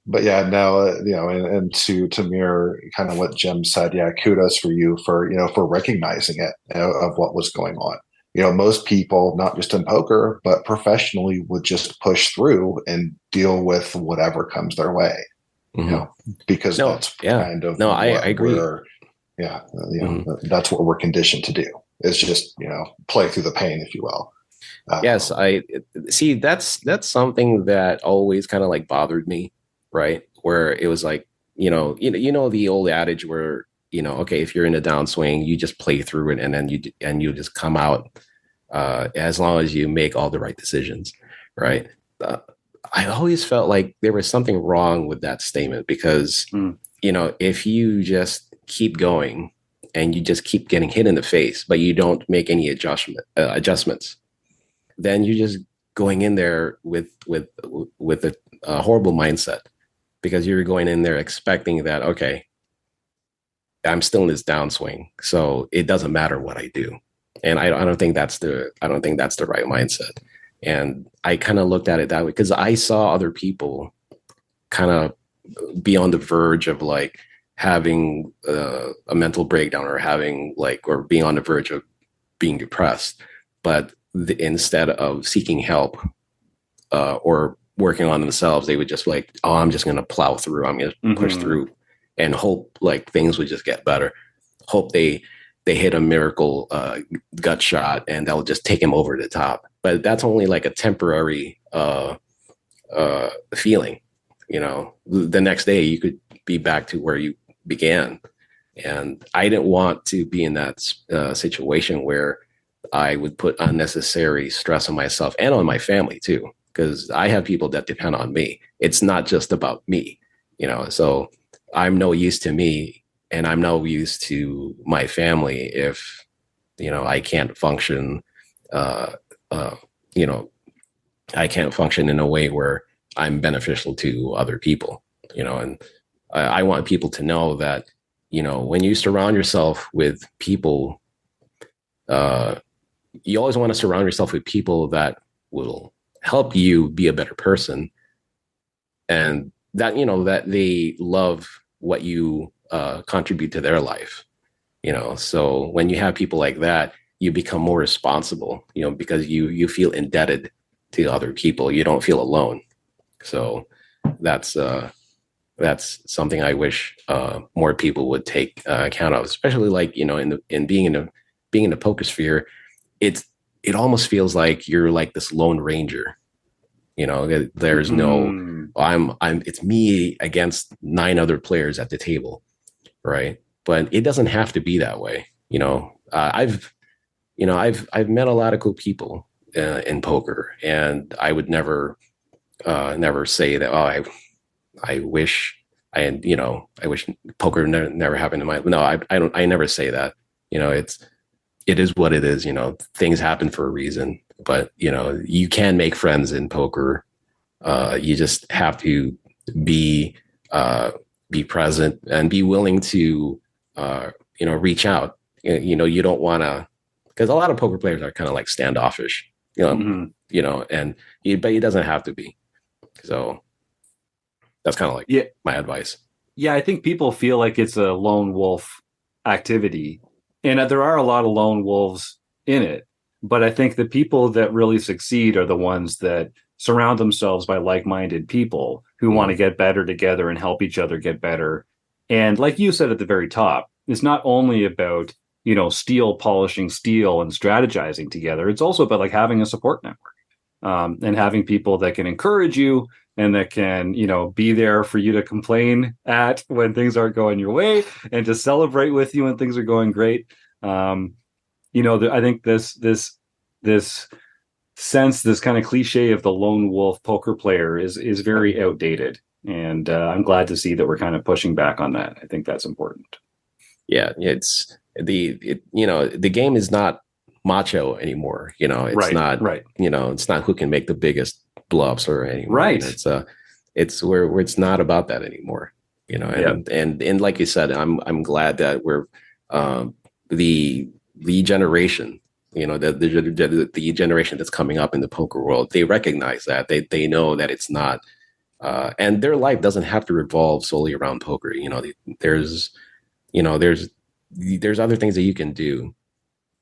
But yeah, now and to mirror kind of what Jim said, yeah, kudos for you for recognizing it of what was going on. Most people, not just in poker but professionally, would just push through and deal with whatever comes their way. Because I agree. That's what we're conditioned to do. It's just play through the pain, if you will. Yes, I see. That's something that always kind of like bothered me, right? Where it was like, the old adage where okay, if you're in a downswing, you just play through it, and then you just come out as long as you make all the right decisions, right? I always felt like there was something wrong with that statement because if you just keep going and you just keep getting hit in the face, but you don't make any adjustments, then you're just going in there with a horrible mindset, because you're going in there expecting that, okay, I'm still in this downswing, so it doesn't matter what I do. And I don't think that's the right mindset. And I kind of looked at it that way because I saw other people kind of be on the verge of like having a mental breakdown or being on the verge of being depressed. But instead of seeking help or working on themselves, they would just like, oh, I'm just going to plow through. I'm going to push through and hope like things would just get better. Hope they hit a miracle gut shot and that'll just take him over the top. But that's only like a temporary feeling. The next day you could be back to where you began. And I didn't want to be in that situation where I would put unnecessary stress on myself and on my family too, because I have people that depend on me. It's not just about me, so I'm no use to me and I'm no use to my family if, I can't function, I can't function in a way where I'm beneficial to other people, and I want people to know that, when you surround yourself with people, you always want to surround yourself with people that will help you be a better person, and that, that they love what you contribute to their life. So when you have people like that, you become more responsible, because you feel indebted to other people. You don't feel alone. So that's something I wish more people would take account of, especially like, in being in the poker sphere. It almost feels like you're like this lone ranger. There's no, it's me against 9 other players at the table, right? But it doesn't have to be that way. I've met a lot of cool people in poker, and I would never say that, oh, I wish I wish poker never happened in my, no, I never say that. It is what it is. Things happen for a reason, but you can make friends in poker. You just have to be present and be willing to, reach out. You don't want to, because a lot of poker players are kind of like standoffish, and but it doesn't have to be. So that's kind of like my advice. Yeah, I think people feel like it's a lone wolf activity, and there are a lot of lone wolves in it. But I think the people that really succeed are the ones that surround themselves by like-minded people who want to get better together and help each other get better. And like you said at the very top, it's not only about, steel polishing steel and strategizing together. It's also about like having a support network. and having people that can encourage you and that can, be there for you to complain at when things aren't going your way and to celebrate with you when things are going great. I think this sense, this kind of cliche of the lone wolf poker player is very outdated. And I'm glad to see that we're kind of pushing back on that. I think that's important. Yeah, it's the game is not macho anymore. It's not right. It's not who can make the biggest bluffs or anything. Right. It's where it's not about that anymore. And like you said, I'm glad that we're the generation, the generation that's coming up in the poker world, they recognize that they know that it's not, and their life doesn't have to revolve solely around poker. There's other things that you can do.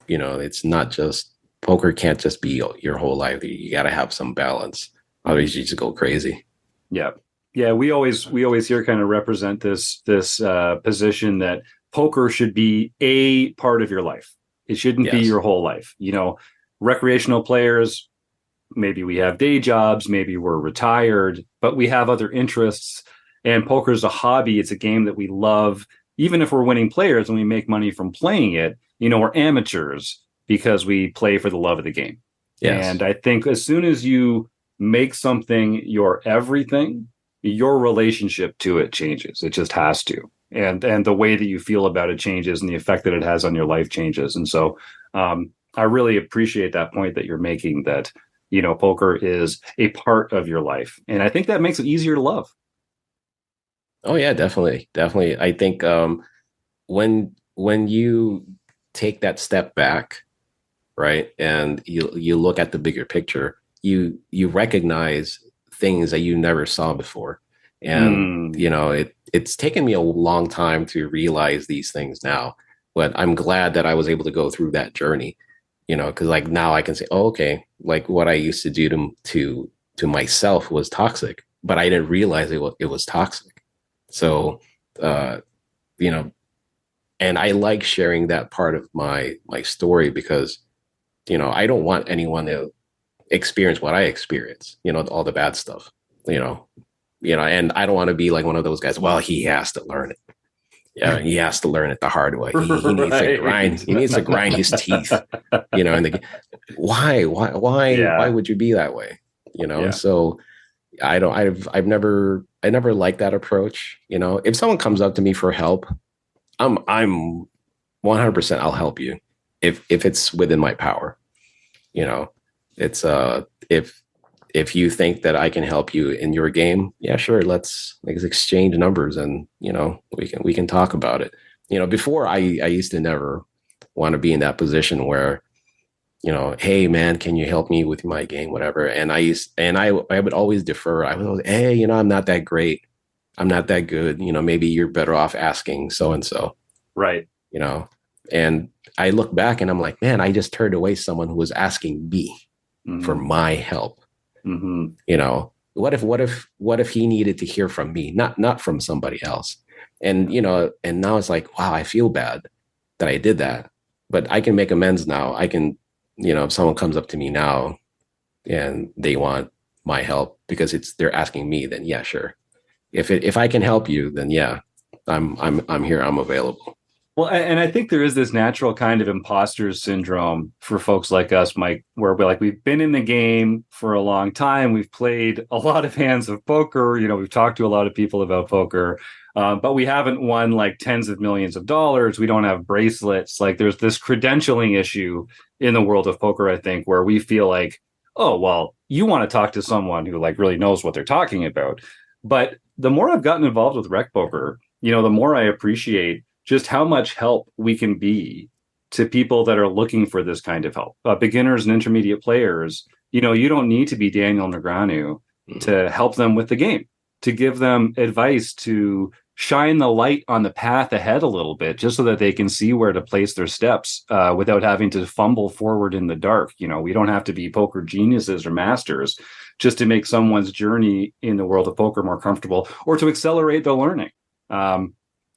It's not just poker. Can't just be your whole life. You got to have some balance. Otherwise, you just go crazy. Yeah. We always here kind of represent this position that poker should be a part of your life. It shouldn't be your whole life. Recreational players, maybe we have day jobs, maybe we're retired, but we have other interests. And poker is a hobby. It's a game that we love. Even if we're winning players and we make money from playing it, we're amateurs because we play for the love of the game. Yes. And I think as soon as you make something your everything, your relationship to it changes. It just has to. And the way that you feel about it changes and the effect that it has on your life changes. And so I really appreciate that point that you're making, that, poker is a part of your life. And I think that makes it easier to love. Oh, yeah, definitely. Definitely. I think when you take that step back, right, and you look at the bigger picture, you recognize things that you never saw before. And, it's taken me a long time to realize these things now, but I'm glad that I was able to go through that journey, because like now I can say, oh, okay, like what I used to do to myself was toxic, but I didn't realize it was toxic. So, and I like sharing that part of my story because, I don't want anyone to experience what I experience, all the bad stuff, and I don't want to be like one of those guys. Well, he has to learn it. Yeah, he has to learn it the hard way. He needs to grind. He needs to grind his teeth. And why would you be that way? So I've never liked that approach. If someone comes up to me for help, I'm 100% I'll help you if it's within my power. It's if you think that I can help you in your game, yeah, sure. Let's exchange numbers and, we can talk about it. Before I used to never want to be in that position where, hey man, can you help me with my game, whatever. And I would always defer. I would, hey, I'm not that great. I'm not that good. Maybe you're better off asking so-and-so. Right. And I look back and I'm like, man, I just turned away someone who was asking me for my help. Mm-hmm. What if he needed to hear from me, not from somebody else? And, and now it's like, wow, I feel bad that I did that, but I can make amends now. I can, if someone comes up to me now and they want my help because they're asking me, then yeah, sure. If I can help you, then yeah, I'm here. I'm available. Well, and I think there is this natural kind of imposter syndrome for folks like us, Mike, where we've been in the game for a long time. We've played a lot of hands of poker. We've talked to a lot of people about poker, but we haven't won like tens of millions of dollars. We don't have bracelets. Like there's this credentialing issue in the world of poker, I think, where we feel like, oh, well, you want to talk to someone who like really knows what they're talking about. But the more I've gotten involved with RecPoker, the more I appreciate just how much help we can be to people that are looking for this kind of help. Beginners and intermediate players, you don't need to be Daniel Negreanu to help them with the game, to give them advice, to shine the light on the path ahead a little bit, just so that they can see where to place their steps without having to fumble forward in the dark. We don't have to be poker geniuses or masters just to make someone's journey in the world of poker more comfortable or to accelerate their learning.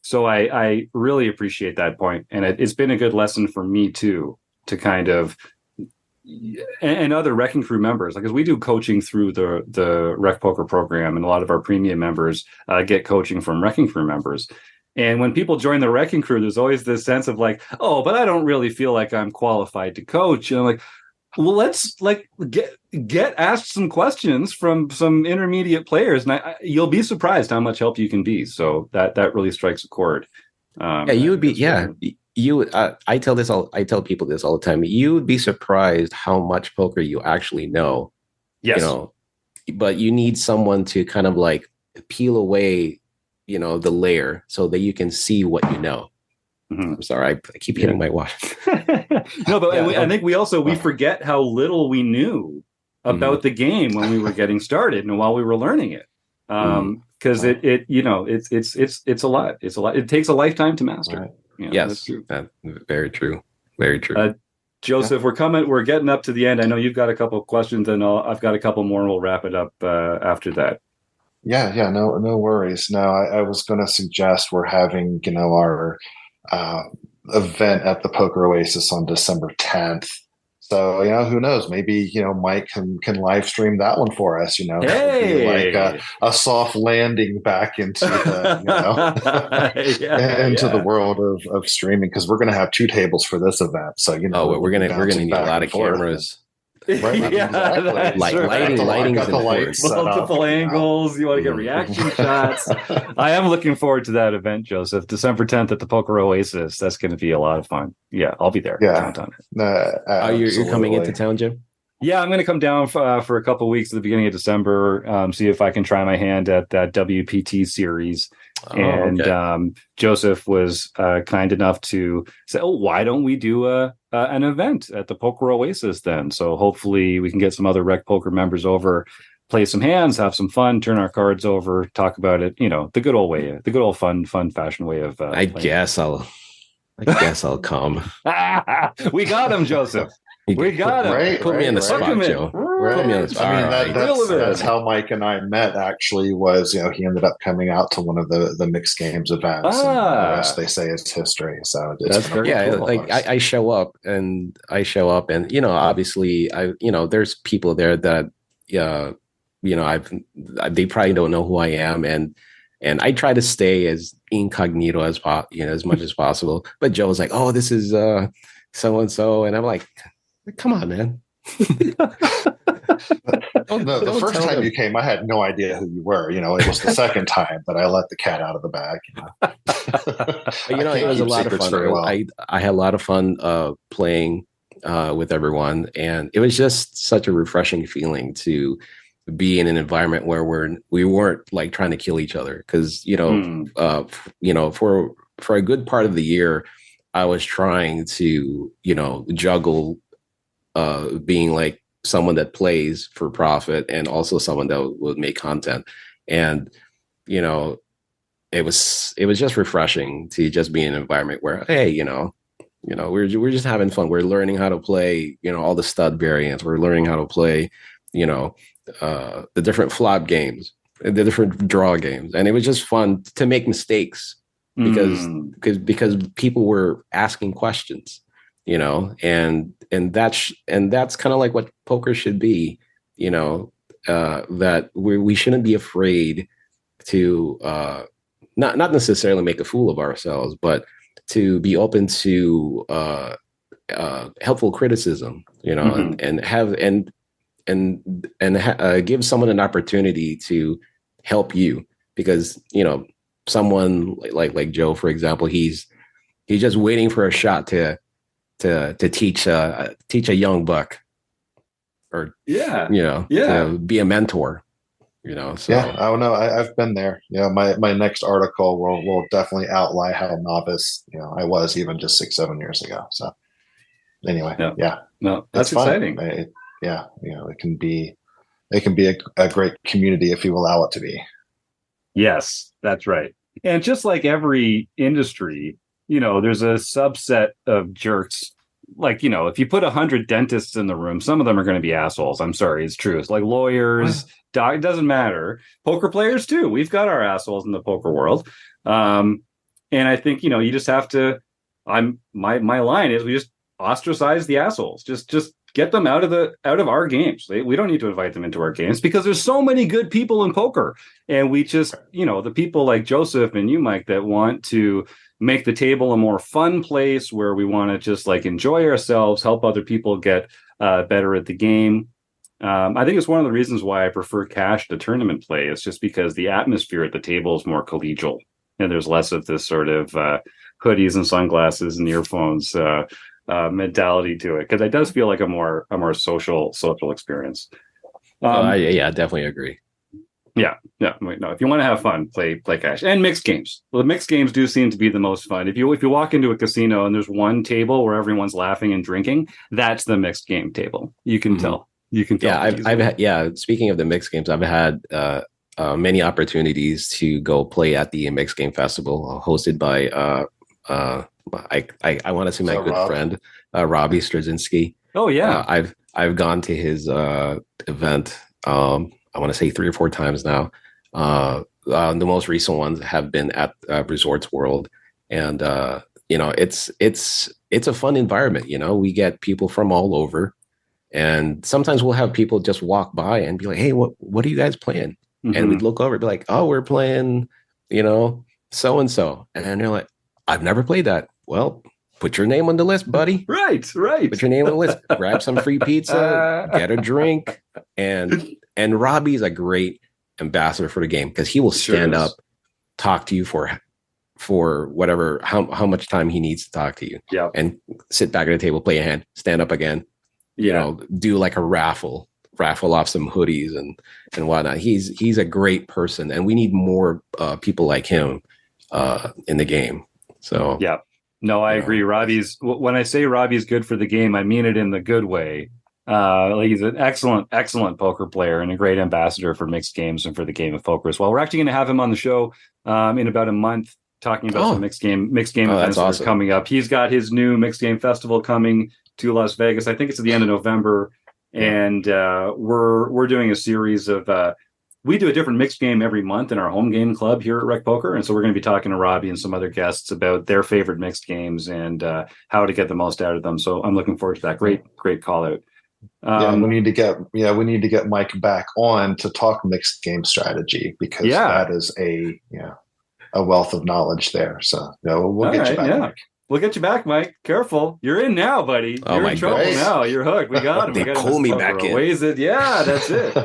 So I really appreciate that point. And it's been a good lesson for me too, to kind of, and other RECing Crew members, like, as we do coaching through the Rec Poker program, and a lot of our premium members get coaching from RECing Crew members. And when people join the RECing Crew, there's always this sense of like, oh, but I don't really feel like I'm qualified to coach. And I'm like, well, let's like get asked some questions from some intermediate players, and you'll be surprised how much help you can be. So that really strikes a chord. Yeah, you would be. Yeah, you. I tell people this all the time. You would be surprised how much poker you actually know. Yes. You know, but you need someone to kind of like peel away, you know, the layer so that you can see what you know. Mm-hmm. I'm sorry, I keep hitting my watch. No, but I think we forget how little we knew about the game when we were getting started and while we were learning it. Because it's a lot. It's a lot. It takes a lifetime to master. Right. Yeah, yes, that's true. Very true. Very true. Joseph, we're getting up to the end. I know you've got a couple of questions, and I've got a couple more, and we'll wrap it up after that. Yeah, no worries. No, I was going to suggest we're having, our event at the Poker Oasis on December 10th. So, who knows? Maybe, Mike can live stream that one for us, Hey! Like a soft landing back into the, into the world of streaming, because we're going to have 2 tables for this event. So, we're going to need a lot of cameras. Right? Yeah, exactly. Lighting got the lights set multiple up, angles. You want to get reaction shots. I am looking forward to that event, Joseph. December 10th at the Poker Oasis. That's going to be a lot of fun. Yeah, I'll be there. Yeah. You're coming into town, Jim? Yeah, I'm going to come down for a couple of weeks at the beginning of December. See if I can try my hand at that WPT series. Okay. Joseph was kind enough to say, "Oh, why don't we do an event at the Poker Oasis then?" So hopefully we can get some other Rec Poker members over, play some hands, have some fun, turn our cards over, talk about it. The good old way, the good old fun fashion way of. I guess I'll come. We got him, Joseph. We got him. Right, Put me on the spot, Joe. Put me on the spot. I mean, that's how Mike and I met. Actually, was he ended up coming out to one of the mixed games events. And the rest, they say, is history. So that's very cool. Like I show up, and obviously, there's people there that they probably don't know who I am, and I try to stay as incognito as as much as possible. But Joe's like, "Oh, this is so and so," and I'm like, "Come on, man." The first time you came, I had no idea who you were. It was the second time that I let the cat out of the bag. It was a lot of fun. Well. I had a lot of fun playing with everyone, and it was just such a refreshing feeling to be in an environment where we weren't like trying to kill each other. Because for a good part of the year, I was trying to juggle being like someone that plays for profit and also someone that would make content. And, it was just refreshing to just be in an environment where, hey, we're just having fun. We're learning how to play, all the stud variants. We're learning how to play, the different flop games, the different draw games. And it was just fun to make mistakes because people were asking questions. And that's kind of like what poker should be, that we shouldn't be afraid to not necessarily make a fool of ourselves, but to be open to helpful criticism, and have give someone an opportunity to help you, because someone like Joe, for example, he's just waiting for a shot to teach a young buck, or to be a mentor, So yeah, I don't know. I've been there. My next article will definitely outline how novice I was even just 6-7 years ago. So anyway, no, that's exciting. It can be a great community if you allow it to be. Yes, that's right. And just like every industry, there's a subset of jerks. Like, if you put 100 dentists in the room, some of them are going to be assholes. I'm sorry, it's true. It's like lawyers, it doesn't matter. Poker players too. We've got our assholes in the poker world. And I think, you just have to, my line is we just ostracize the assholes. Just get them out of our games. We don't need to invite them into our games because there's so many good people in poker. And we just, the people like Joseph and you, Mike, that want to make the table a more fun place where we want to just like enjoy ourselves, help other people get better at the game. I think it's one of the reasons why I prefer cash to tournament play. It's just because the atmosphere at the table is more collegial and there's less of this sort of hoodies and sunglasses and earphones mentality to it, because it does feel like a more social experience. Yeah, I definitely agree. Yeah. No, if you want to have fun, play cash and mixed games. Well, the mixed games do seem to be the most fun. If you walk into a casino and there's one table where everyone's laughing and drinking, that's the mixed game table. You can tell. You can tell. Yeah, I've had. Speaking of the mixed games, I've had many opportunities to go play at the Mixed Game Festival hosted by I want to say my good friend Robbie Straczynski. Oh yeah, I've gone to his event. I want to say 3 or 4 times now. The most recent ones have been at Resorts World, and it's a fun environment. We get people from all over, and sometimes we'll have people just walk by and be like, "Hey, what are you guys playing?" Mm-hmm. And we'd look over and be like, "Oh, we're playing, so and so," and then they're like, "I've never played that." Well, put your name on the list, buddy. Right. Put your name on the list. Grab some free pizza, get a drink, and Robbie's a great ambassador for the game because he will stand up, talk to you for whatever how much time he needs to talk to you. Yeah. And sit back at the table, play a hand, stand up again. Do like a raffle off some hoodies and whatnot. He's a great person, and we need more people like him in the game. So yeah. No, I agree. When I say Robbie's good for the game, I mean it in the good way. He's an excellent poker player and a great ambassador for mixed games and for the game of poker as well. We're actually going to have him on the show in about a month talking about some mixed game events that are coming up. He's got his new Mixed Game Festival coming to Las Vegas. I think it's at the end of November, and we're doing a series of. We do a different mixed game every month in our home game club here at RecPoker. And so we're going to be talking to Robbie and some other guests about their favorite mixed games and how to get the most out of them. So I'm looking forward to that. Great call out. We need to get Mike back on to talk mixed game strategy, because that is a wealth of knowledge there. So we'll get you back, Mike. We'll get you back, Mike. Careful. You're in now, buddy. You're in trouble now. You're hooked. We got him. They pull me back in. Yeah, that's it.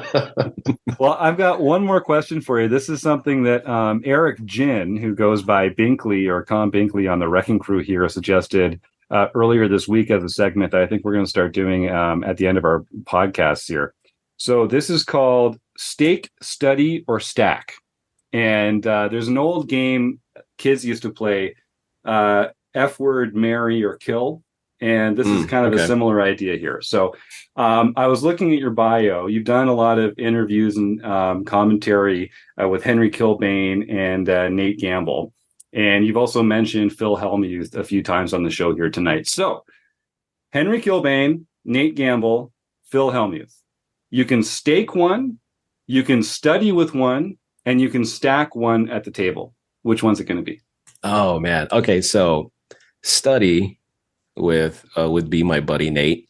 Well, I've got one more question for you. This is something that Eric Jin, who goes by Binkley or Com Binkley on the RECing Crew here, suggested earlier this week as a segment that I think we're going to start doing at the end of our podcasts here. So this is called Stake, Study, or Stack. And there's an old game kids used to play, F word, marry, or kill. And this is kind of a similar idea here. So I was looking at your bio. You've done a lot of interviews and commentary with Henry Kilbane and Nate Gamble. And you've also mentioned Phil Hellmuth a few times on the show here tonight. So Henry Kilbane, Nate Gamble, Phil Hellmuth. You can stake one, you can study with one, and you can stack one at the table. Which one's it going to be? Oh, man. Okay, so study would be my buddy Nate.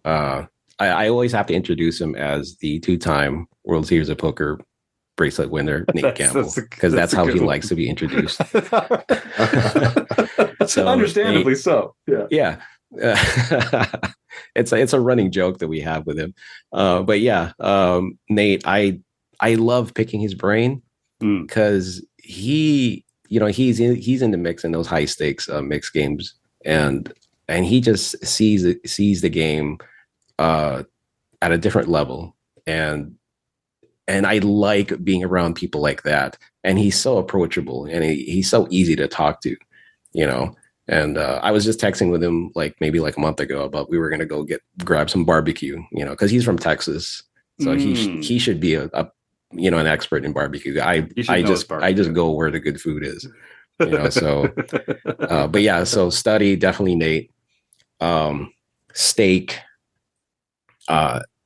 I always have to introduce him as the 2-time World Series of Poker bracelet winner, Nate Gamble, because that's how he likes to be introduced. So understandably Nate, so. Yeah. It's a running joke that we have with him. But yeah, Nate, I love picking his brain because he's in the mix in those high stakes mixed games, and he just sees the game at a different level, and I like being around people like that. And he's so approachable, and he's so easy to talk to, And I was just texting with him maybe a month ago about we were going to grab some barbecue, because he's from Texas, so he should be an expert in barbecue. I just go where the good food is, So, but yeah, so study definitely Nate, stake,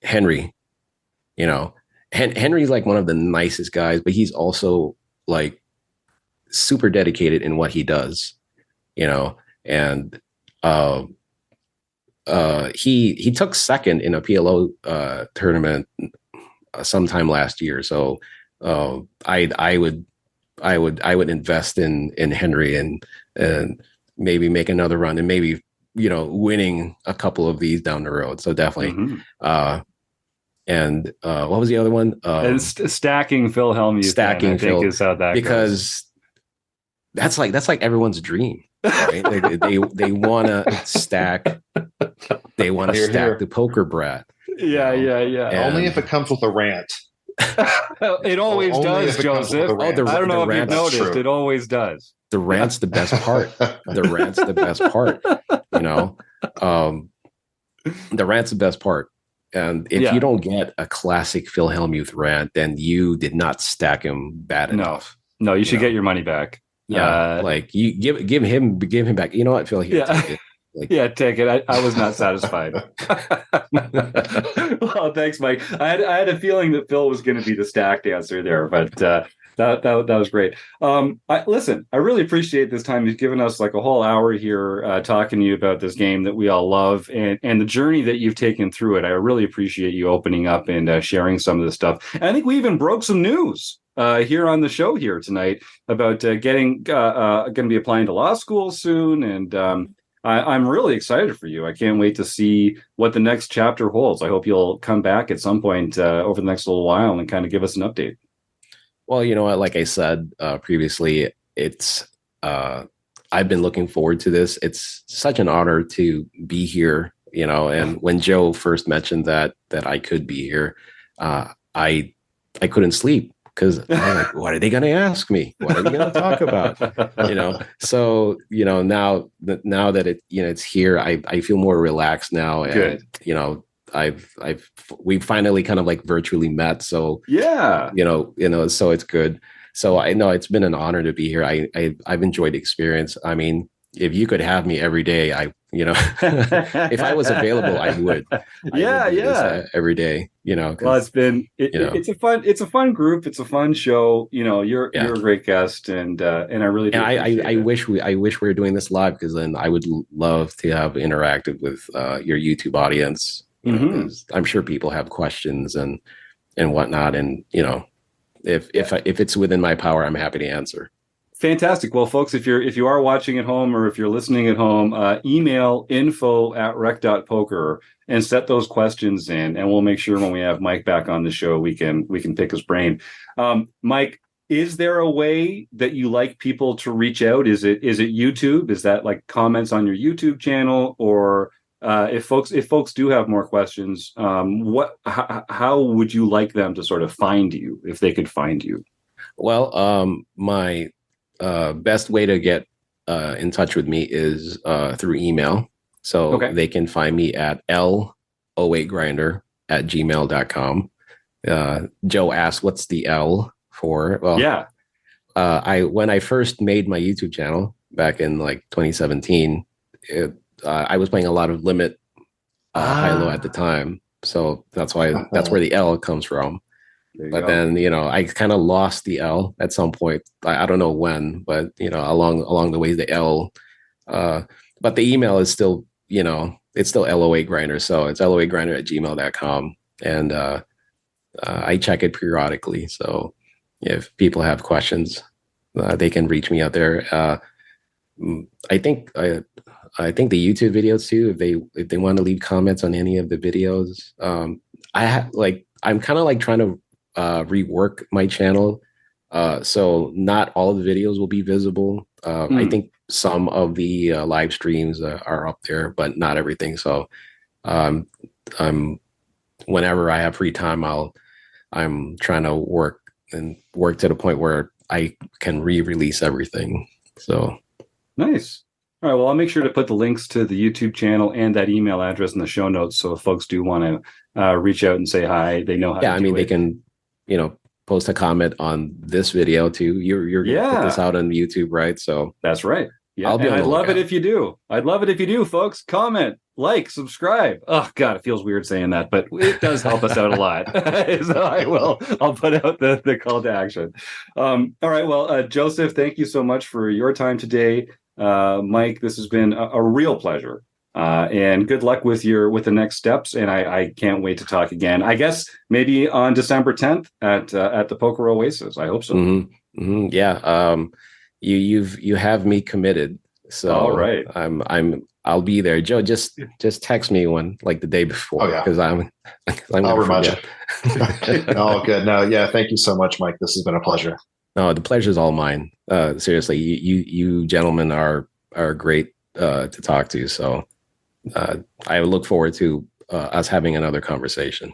Henry, Henry's one of the nicest guys, but he's also super dedicated in what he does, and he took second in a PLO tournament sometime last year. So I would invest in Henry and maybe make another run and maybe winning a couple of these down the road. So definitely. Mm-hmm. And what was the other one? And stacking Phil Hellmuth. Stacking I think Phil, is how that because goes. that's like everyone's dream. Right? they want to stack. They want to stack the poker brat. Yeah. And only if it comes with a rant. It always does, Joseph. I don't know if you've noticed. It always does. The rant's the best part. The rant's the best part. The rant's the best part. And if you don't get a classic Phil Hellmuth rant, then you did not stack him bad enough. No, you should get your money back. Yeah, like you give him back. You know what, Phil? Here, take it. Like, take it. I was not satisfied. Well, thanks, Mike. I had a feeling that Phil was going to be the stacked answer there, but that was great. Listen, I really appreciate this time. You've given us like a whole hour here talking to you about this game that we all love and the journey that you've taken through it. I really appreciate you opening up and sharing some of this stuff. And I think we even broke some news here on the show here tonight about going to be applying to law school soon. And I'm really excited for you. I can't wait to see what the next chapter holds. I hope you'll come back at some point over the next little while and kind of give us an update. Well, you know what? Like I said previously, it's I've been looking forward to this. It's such an honor to be here. And when Joe first mentioned that I could be here, I couldn't sleep. Because I'm like, what are they going to ask me? What are they going to talk about? So now that it's here, I feel more relaxed now, and good. we've finally kind of like virtually met. So yeah, so it's good. So I know it's been an honor to be here. I've enjoyed the experience. I mean, if you could have me every day, if I was available, I would. Yeah, every day, Well, it's a fun group. It's a fun show. You're a great guest, and I really do. And I wish we were doing this live, because then I would love to have interacted with your YouTube audience. I'm sure people have questions and whatnot, and if it's within my power, I'm happy to answer. Fantastic. Well, folks, if you are watching at home or if you're listening at home, email info@rec.poker and set those questions in, and we'll make sure when we have Mike back on the show, we can pick his brain. Mike, is there a way that you like people to reach out? Is it YouTube? Is that like comments on your YouTube channel? Or if folks do have more questions, how would you like them to sort of find you, if they could find you? Well, my best way to get in touch with me is through email. So they can find me at O8Grinder@gmail.com. Joe asked, what's the L for? Well, yeah. When I first made my YouTube channel back in like 2017, I was playing a lot of limit high-low at the time. So that's where the L comes from. But then, I kind of lost the L at some point. I don't know when, but, along the way, the L. But the email is still, it's still L08Grinder. So it's L08Grinder@gmail.com. And I check it periodically. So if people have questions, they can reach me out there. I think the YouTube videos too, if they want to leave comments on any of the videos, I'm kind of like trying to rework my channel, so not all of the videos will be visible. I think some of the live streams are up there, but not everything. So whenever I have free time, I'm trying to work to the point where I can re-release everything. So nice. All right. Well, I'll make sure to put the links to the YouTube channel and that email address in the show notes. So if folks do want to reach out and say hi, they know how to do it. They can, post a comment on this video too. You're going to put this out on YouTube, right? So that's right. Yeah. I'd love it if you do. I'd love it if you do, folks. Comment, like, subscribe. Oh God, it feels weird saying that, but it does help us out a lot. So I'll put out the call to action. All right. Well, Joseph, thank you so much for your time today. Mike, this has been a real pleasure. And good luck with the next steps. And I can't wait to talk again. I guess maybe on December 10th at the Poker Oasis. I hope so. Mm-hmm. Mm-hmm. Yeah. You have me committed. So all right. I'll be there. Joe, just text me like the day before. Oh, yeah. Because I'll remind you. Oh, good. No, yeah. Thank you so much, Mike. This has been a pleasure. No, the pleasure is all mine. Seriously, you gentlemen are great to talk to. So I look forward to us having another conversation.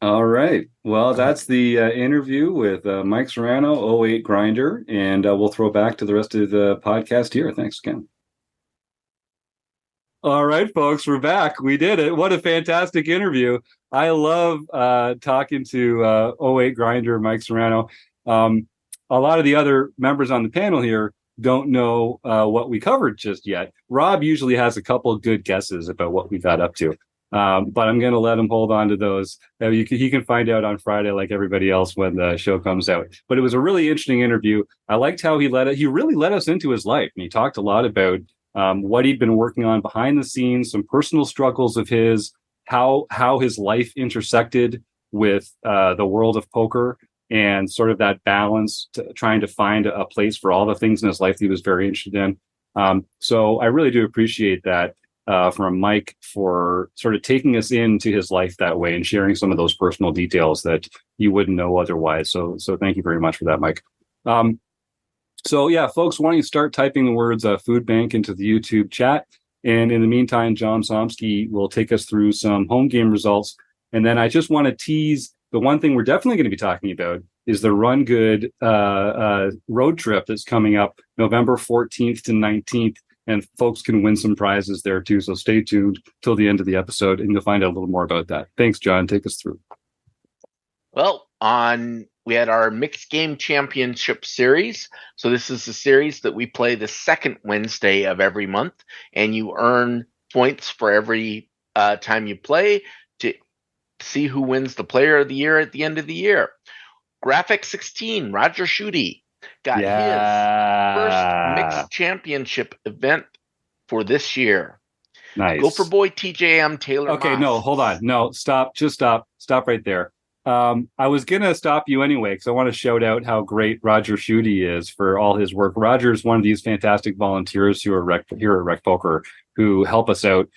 All right. Well, that's the interview with Mike Serrano, O8Grinder, and we'll throw back to the rest of the podcast here. Thanks again. All right, folks, we're back. We did it. What a fantastic interview. I love talking to O8Grinder, Mike Serrano. A lot of the other members on the panel here don't know what we covered just yet. Rob usually has a couple of good guesses about what we got up to. But I'm going to let him hold on to those. He can find out on Friday like everybody else when the show comes out. But it was a really interesting interview. I liked how he really let us into his life. And he talked a lot about what he'd been working on behind the scenes, some personal struggles of his, how his life intersected with the world of poker, and sort of that balance trying to find a place for all the things in his life that he was very interested in. So I really do appreciate that from Mike for sort of taking us into his life that way and sharing some of those personal details that you wouldn't know otherwise. So thank you very much for that, Mike. So yeah, folks, why don't you start typing the words food bank into the YouTube chat. And in the meantime, John Somsky will take us through some home game results. And then I just want to tease the one thing we're definitely going to be talking about is the Run Good road trip that's coming up November 14th to 19th. And folks can win some prizes there too. So stay tuned till the end of the episode and you'll find out a little more about that. Thanks, John. Take us through. Well, we had our Mixed Game Championship series. So this is the series that we play the second Wednesday of every month. And you earn points for every time you play to see who wins the Player of the Year at the end of the year. Graphic 16, Roger Schutte, got his first Mixed Championship event for this year. Nice. Gopher Boy TJM Taylor. Okay, Moss. no, hold on. No, stop. Just stop. Stop right there. I was going to stop you anyway, because I want to shout out how great Roger Schutte is for all his work. Roger is one of these fantastic volunteers who are here at RecPoker who help us out.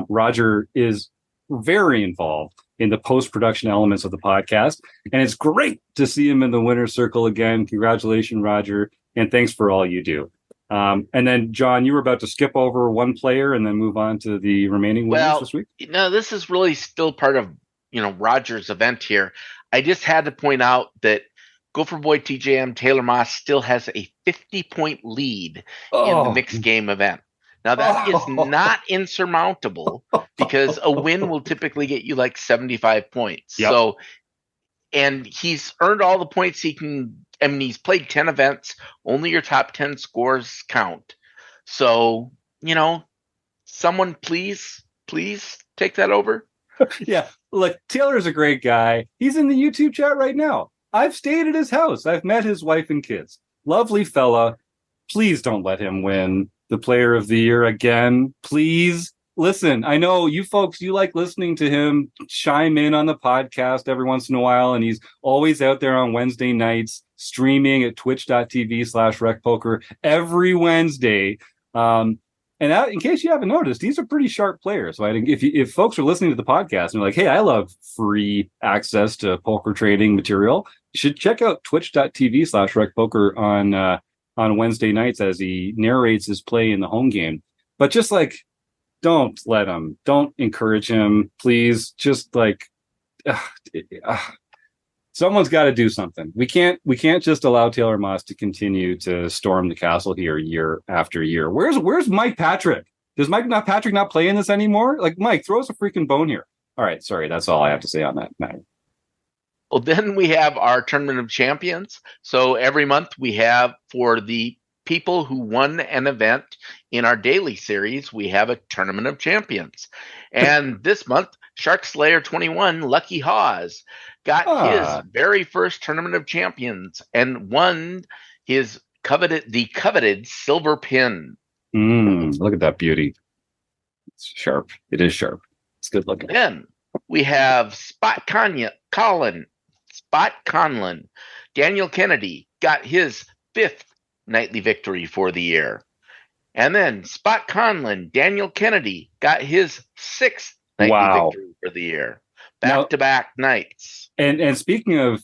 Roger is very involved in the post-production elements of the podcast. And it's great to see him in the winner's circle again. Congratulations, Roger. And thanks for all you do. And then, John, you were about to skip over one player and then move on to the remaining winners this week? No, this is really still part of, Roger's event here. I just had to point out that Gopher Boy TJM Taylor Moss still has a 50-point lead in the mixed game event. Now, that is not insurmountable because a win will typically get you like 75 points. Yep. So, and he's earned all the points he can. I mean, he's played 10 events. Only your top 10 scores count. So, someone please take that over. Yeah. Look, Taylor's a great guy. He's in the YouTube chat right now. I've stayed at his house. I've met his wife and kids. Lovely fella. Please don't let him win the Player of the Year again. Please listen. I know you folks, you like listening to him chime in on the podcast every once in a while, and he's always out there on Wednesday nights streaming at twitch.tv/RecPoker every Wednesday. And in case you haven't noticed, he's a pretty sharp player. So I think if folks are listening to the podcast and they're like, hey, I love free access to poker trading material, you should check out twitch.tv/RecPoker on Wednesday nights as he narrates his play in the home game. But just don't encourage him, please. Just someone's got to do something. We can't just allow Taylor Moss to continue to storm the castle here year after year. Where's Mike Patrick? Does Patrick not play in this anymore? Mike, throw us a freaking bone here. All right, sorry, that's all I have to say on that matter. Well, then we have our Tournament of Champions. So every month we have, for the people who won an event in our daily series, we have a Tournament of Champions. And this month, Shark Slayer 21, Lucky Hawes, got his very first Tournament of Champions and won his coveted silver pin. Look at that beauty. It's sharp. It is sharp. It's good looking. Then we have Spot Conlon. Daniel Kennedy got his 5th nightly victory for the year. And then Spot Conlon, Daniel Kennedy got his 6th nightly victory for the year. Back-to-back nights. And speaking of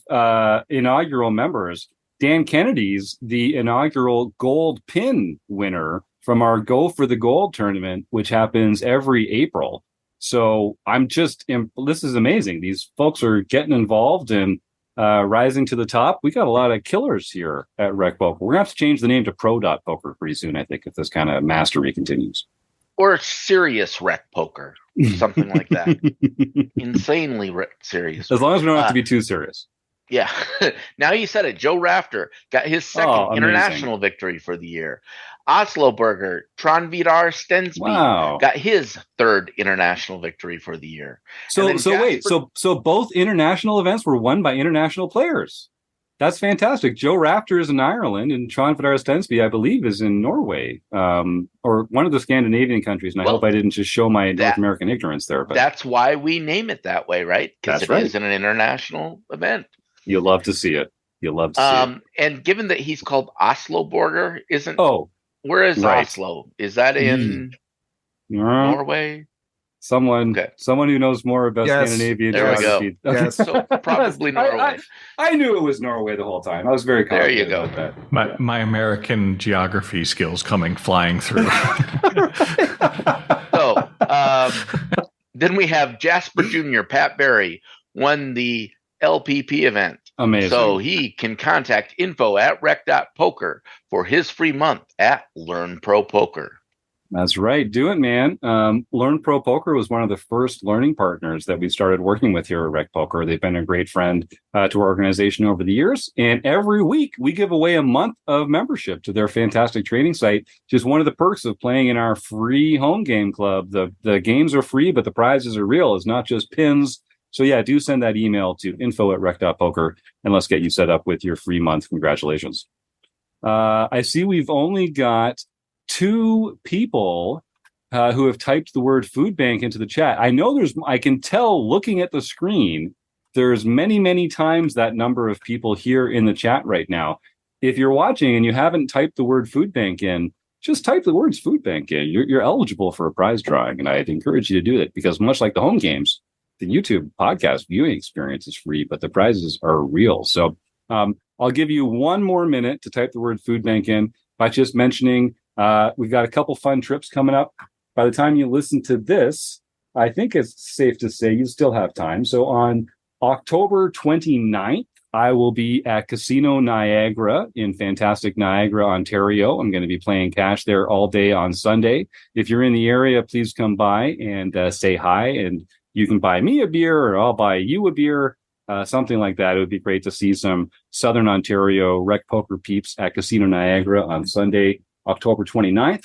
inaugural members, Dan Kennedy's the inaugural gold pin winner from our Go for the Gold tournament, which happens every April. So this is amazing. These folks are getting involved and rising to the top. We got a lot of killers here at RecPoker. We're going to have to change the name to Pro.Poker pretty soon, I think, if this kind of mastery continues. Or serious RecPoker, something like that. Insanely serious. As long as we don't have to be too serious. Yeah. Now you said it. Joe Rafter got his 2nd international victory for the year. Oslo Burger, Tron Vidar Stensby got his 3rd international victory for the year. So both international events were won by international players. That's fantastic. Joe Rafter is in Ireland, and Tron Vidar Stensby, I believe, is in Norway, or one of the Scandinavian countries. And I hope I didn't just show my North American ignorance there. But that's why we name it that way, right? Because it is an international event. You'll love to see it. You'll love to see it. And given that he's called Oslo Borger, where is Oslo? Is that in Norway? Someone who knows more about Scandinavian geography. Yes. So probably Norway. I knew it was Norway the whole time. I was very confident. There you go. About that. My American geography skills coming flying through. So then we have Jasper Jr. Pat Barry won the LPP event. Amazing. So he can contact info at rec.poker for his free month at Learn Pro Poker. That's right. Do it, man. Learn Pro Poker was one of the first learning partners that we started working with here at RecPoker. They've been a great friend to our organization over the years. And every week we give away a month of membership to their fantastic training site. Just one of the perks of playing in our free home game club. The games are free, but the prizes are real. It's not just pins. So yeah, do send that email to info@rec.poker and let's get you set up with your free month. Congratulations. I see we've only got 2 people who have typed the word food bank into the chat. I can tell looking at the screen, there's many, many times that number of people here in the chat right now. If you're watching and you haven't typed the word food bank in, just type the words food bank in. You're eligible for a prize drawing. And I'd encourage you to do that because much like the home games, the YouTube podcast viewing experience is free, but the prizes are real. So I'll give you one more minute to type the word food bank in by just mentioning we've got a couple fun trips coming up. By the time you listen to this, I think it's safe to say you still have time. So on October 29th, I will be at Casino Niagara in fantastic Niagara, Ontario. I'm going to be playing cash there all day on Sunday. If you're in the area, please come by and say hi. And you can buy me a beer or I'll buy you a beer, something like that. It would be great to see some Southern Ontario RecPoker peeps at Casino Niagara on Sunday, October 29th.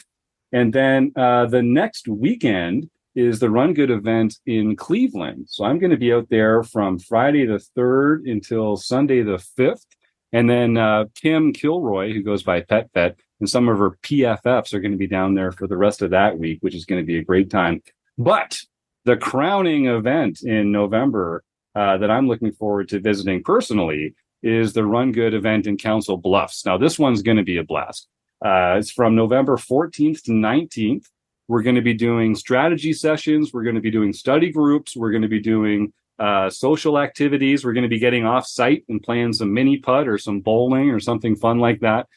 And then the next weekend is the Run Good event in Cleveland. So I'm going to be out there from Friday the 3rd until Sunday the 5th. And then Kim Kilroy, who goes by Pet Pet, and some of her PFFs are going to be down there for the rest of that week, which is going to be a great time. But the crowning event in November that I'm looking forward to visiting personally is the Run Good event in Council Bluffs. Now, this one's going to be a blast. It's from November 14th to 19th. We're going to be doing strategy sessions. We're going to be doing study groups. We're going to be doing social activities. We're going to be getting off site and playing some mini putt or some bowling or something fun like that.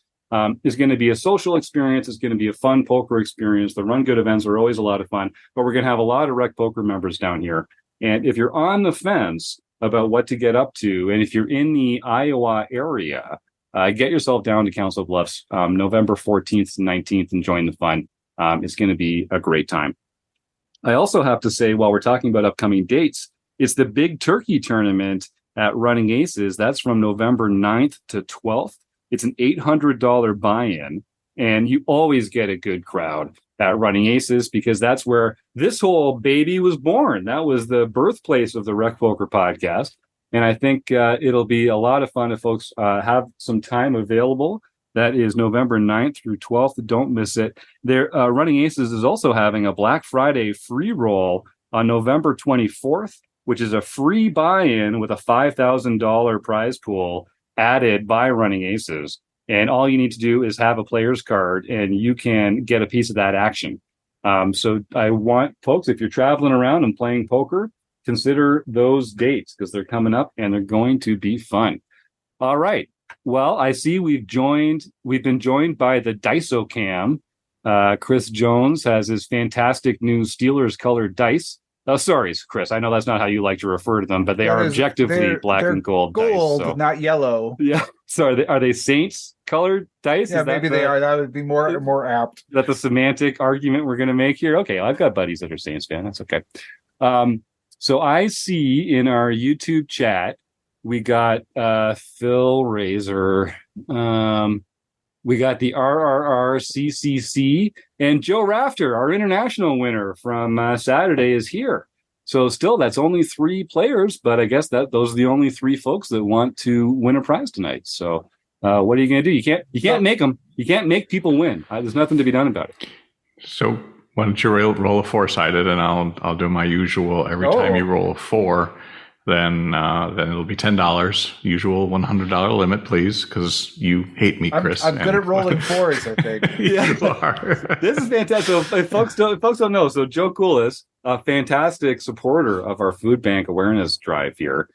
It's going to be a social experience. It's going to be a fun poker experience. The Run Good events are always a lot of fun, but we're going to have a lot of RecPoker members down here. And if you're on the fence about what to get up to, and if you're in the Iowa area, get yourself down to Council Bluffs November 14th to 19th and join the fun. It's going to be a great time. I also have to say, while we're talking about upcoming dates, it's the Big Turkey Tournament at Running Aces. That's from November 9th to 12th. It's an $800 buy-in, and you always get a good crowd at Running Aces because that's where this whole baby was born. That was the birthplace of the RecPoker podcast. And I think it'll be a lot of fun if folks have some time available That is November 9th through 12th. Don't miss it. Their Running Aces is also having a Black Friday free roll on November 24th, which is a free buy-in with a $5,000 prize pool added by Running Aces. And all you need to do is have a player's card, and you can get a piece of that action. So I want folks, if you're traveling around and playing poker, consider those dates because they're coming up and they're going to be fun. All right. Well, I see we've been joined by the Dicocam. Chris Jones has his fantastic new Steelers colored dice. Oh, sorry, Chris. I know that's not how you like to refer to them, but they're objectively black and gold dice, so. Not yellow. Yeah. So are they Saints colored dice? Yeah, maybe they are. That would be more apt. Is that the semantic argument we're going to make here? Okay, I've got buddies that are Saints fans. That's okay. So I see in our YouTube chat, we got Phil Razor. We got the RRRCCC, and Joe Rafter, our international winner from Saturday, is here. So still, that's only 3 players, but I guess those are the only 3 folks that want to win a prize tonight. So what are you going to do? You can't make them. You can't make people win. There's nothing to be done about it. So why don't you roll a 4-sided, and I'll do my usual every time you roll a 4. Then it'll be $10. Usual $100 limit, please, because you hate me, Chris. I'm good at rolling 4s, I think. Yeah, you are. This is fantastic. So if folks don't know, so Joe Coolis, a fantastic supporter of our food bank awareness drive here,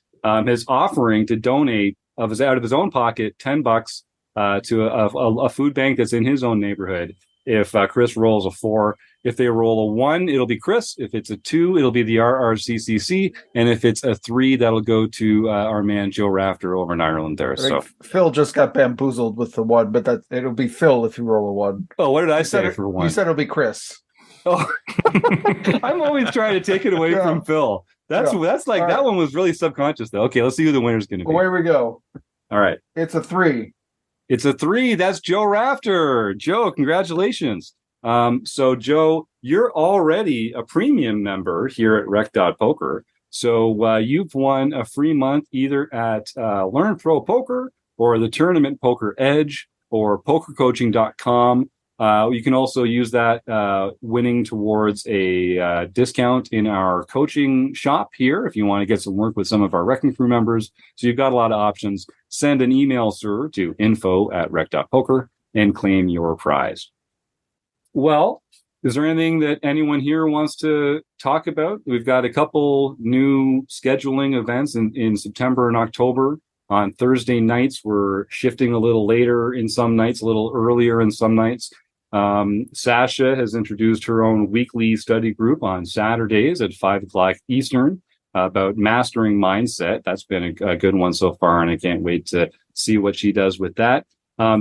is offering to donate out of his own pocket $10 to a food bank that's in his own neighborhood. If Chris rolls a 4. If they roll a 1, it'll be Chris. If it's a 2, it'll be the RRCCC. And if it's a 3, that'll go to our man Joe Rafter over in Ireland there. So Phil just got bamboozled with the 1, but it'll be Phil if you roll a 1. Oh, what did I say for 1? You said it'll be Chris. Oh, I'm always trying to take it away from Phil. That's like all that right. One was really subconscious though. Okay, let's see who the winner's going to be. Away we go. All right. It's a 3. It's a 3. That's Joe Rafter. Joe, congratulations. So Joe, you're already a premium member here at Rec.Poker. So you've won a free month either at Learn Pro Poker or the Tournament Poker Edge or pokercoaching.com. You can also use that winning towards a discount in our coaching shop here if you want to get some work with some of our RECing Crew members. So you've got a lot of options. Send an email, sir, to info@rec.poker and claim your prize. Well, is there anything that anyone here wants to talk about? We've got a couple new scheduling events in September and October. On Thursday nights, we're shifting a little later in some nights, a little earlier in some nights. Sasha has introduced her own weekly study group on Saturdays at 5 o'clock Eastern about mastering mindset. That's been a good one so far, and I can't wait to see what she does with that.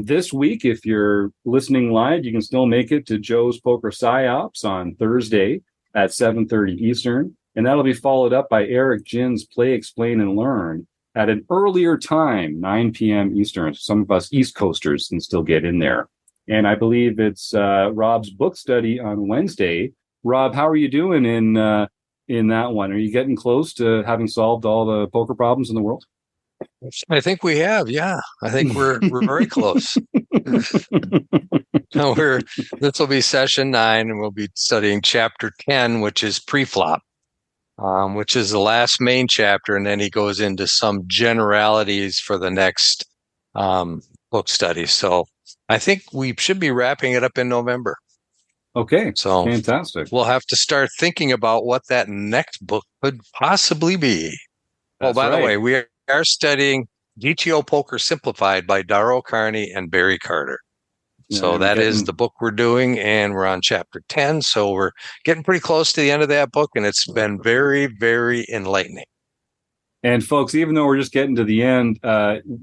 This week, if you're listening live, you can still make it to Joe's Poker Psyops on Thursday at 7:30 Eastern, and that'll be followed up by Eric Jin's Play, Explain, and Learn at an earlier time, 9 p.m. Eastern. Some of us East Coasters can still get in there. And I believe it's Rob's book study on Wednesday. Rob, how are you doing in that one? Are you getting close to having solved all the poker problems in the world? I think we have, yeah. I think we're very close. No, this will be session 9, and we'll be studying chapter 10, which is pre-flop, which is the last main chapter, and then he goes into some generalities for the next book study. So I think we should be wrapping it up in November. Okay, so fantastic. We'll have to start thinking about what that next book could possibly be. That's by the way, we are studying GTO Poker Simplified by Darrow Carney and Barry Carter. So that is the book we're doing, and we're on chapter 10. So we're getting pretty close to the end of that book, and it's been very, very enlightening. And folks, even though we're just getting to the end,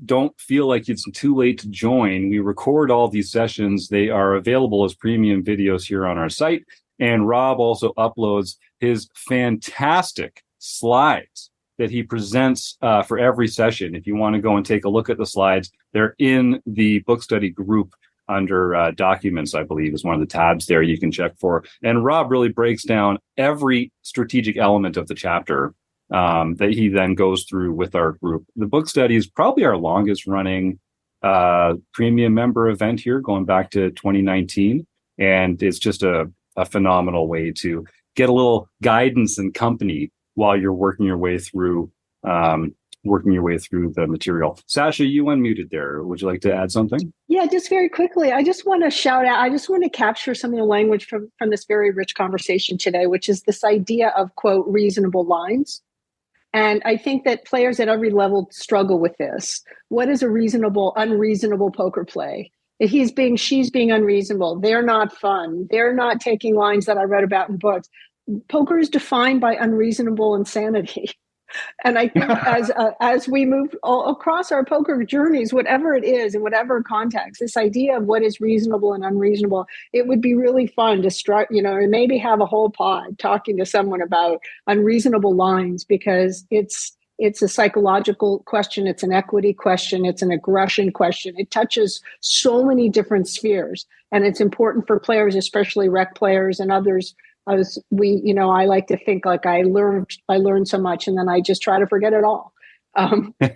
don't feel like it's too late to join. We record all these sessions. They are available as premium videos here on our site. And Rob also uploads his fantastic slides that he presents for every session. If you want to go and take a look at the slides, they're in the book study group under documents, I believe, is one of the tabs there you can check for. And Rob really breaks down every strategic element of the chapter that he then goes through with our group. The book study is probably our longest running premium member event here going back to 2019. And it's just a phenomenal way to get a little guidance and company while you're working your way through the material. Sasha, you unmuted there. Would you like to add something? Yeah, just very quickly. I just want to shout out, I just want to capture some of the language from this very rich conversation today, which is this idea of, quote, reasonable lines. And I think that players at every level struggle with this. What is a reasonable, unreasonable poker play? If she's being unreasonable, they're not fun. They're not taking lines that I read about in books. Poker is defined by unreasonable insanity. And I think as we move across our poker journeys, whatever it is, in whatever context, this idea of what is reasonable and unreasonable, it would be really fun to and maybe have a whole pod talking to someone about unreasonable lines, because it's a psychological question, it's an equity question, it's an aggression question. It touches so many different spheres, and it's important for players, especially rec players and others. I like to think like I learned so much, and then I just try to forget it all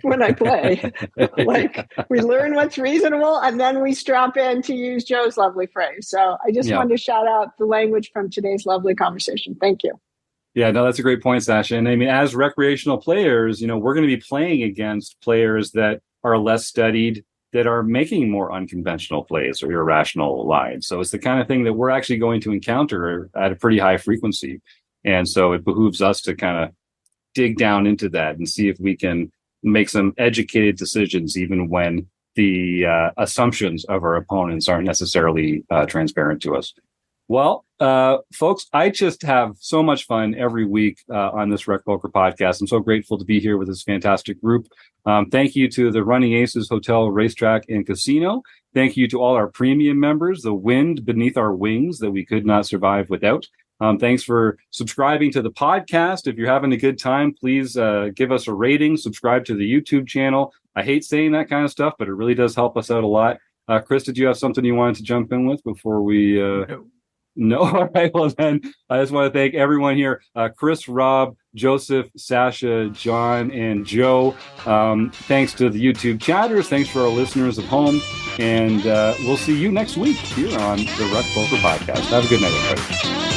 when I play. Like, we learn what's reasonable, and then we strap in, to use Joe's lovely phrase. So I just wanted to shout out the language from today's lovely conversation. Thank you. Yeah, no, that's a great point, Sasha. And I mean, as recreational players, we're going to be playing against players that are less studied, that are making more unconventional plays or irrational lines. So it's the kind of thing that we're actually going to encounter at a pretty high frequency. And so it behooves us to kind of dig down into that and see if we can make some educated decisions, even when the assumptions of our opponents aren't necessarily transparent to us. Well, folks, I just have so much fun every week on this RecPoker podcast. I'm so grateful to be here with this fantastic group. Thank you to the Running Aces Hotel, Racetrack, and Casino. Thank you to all our premium members, the wind beneath our wings that we could not survive without. Thanks for subscribing to the podcast. If you're having a good time, please give us a rating, subscribe to the YouTube channel. I hate saying that kind of stuff, but it really does help us out a lot. Chris, did you have something you wanted to jump in with before we... No? All right. Well, then I just want to thank everyone here. Chris, Rob, Joseph, Sasha, John, and Joe. Thanks to the YouTube chatters. Thanks for our listeners at home. And we'll see you next week here on the RecPoker podcast. Have a good night, everybody.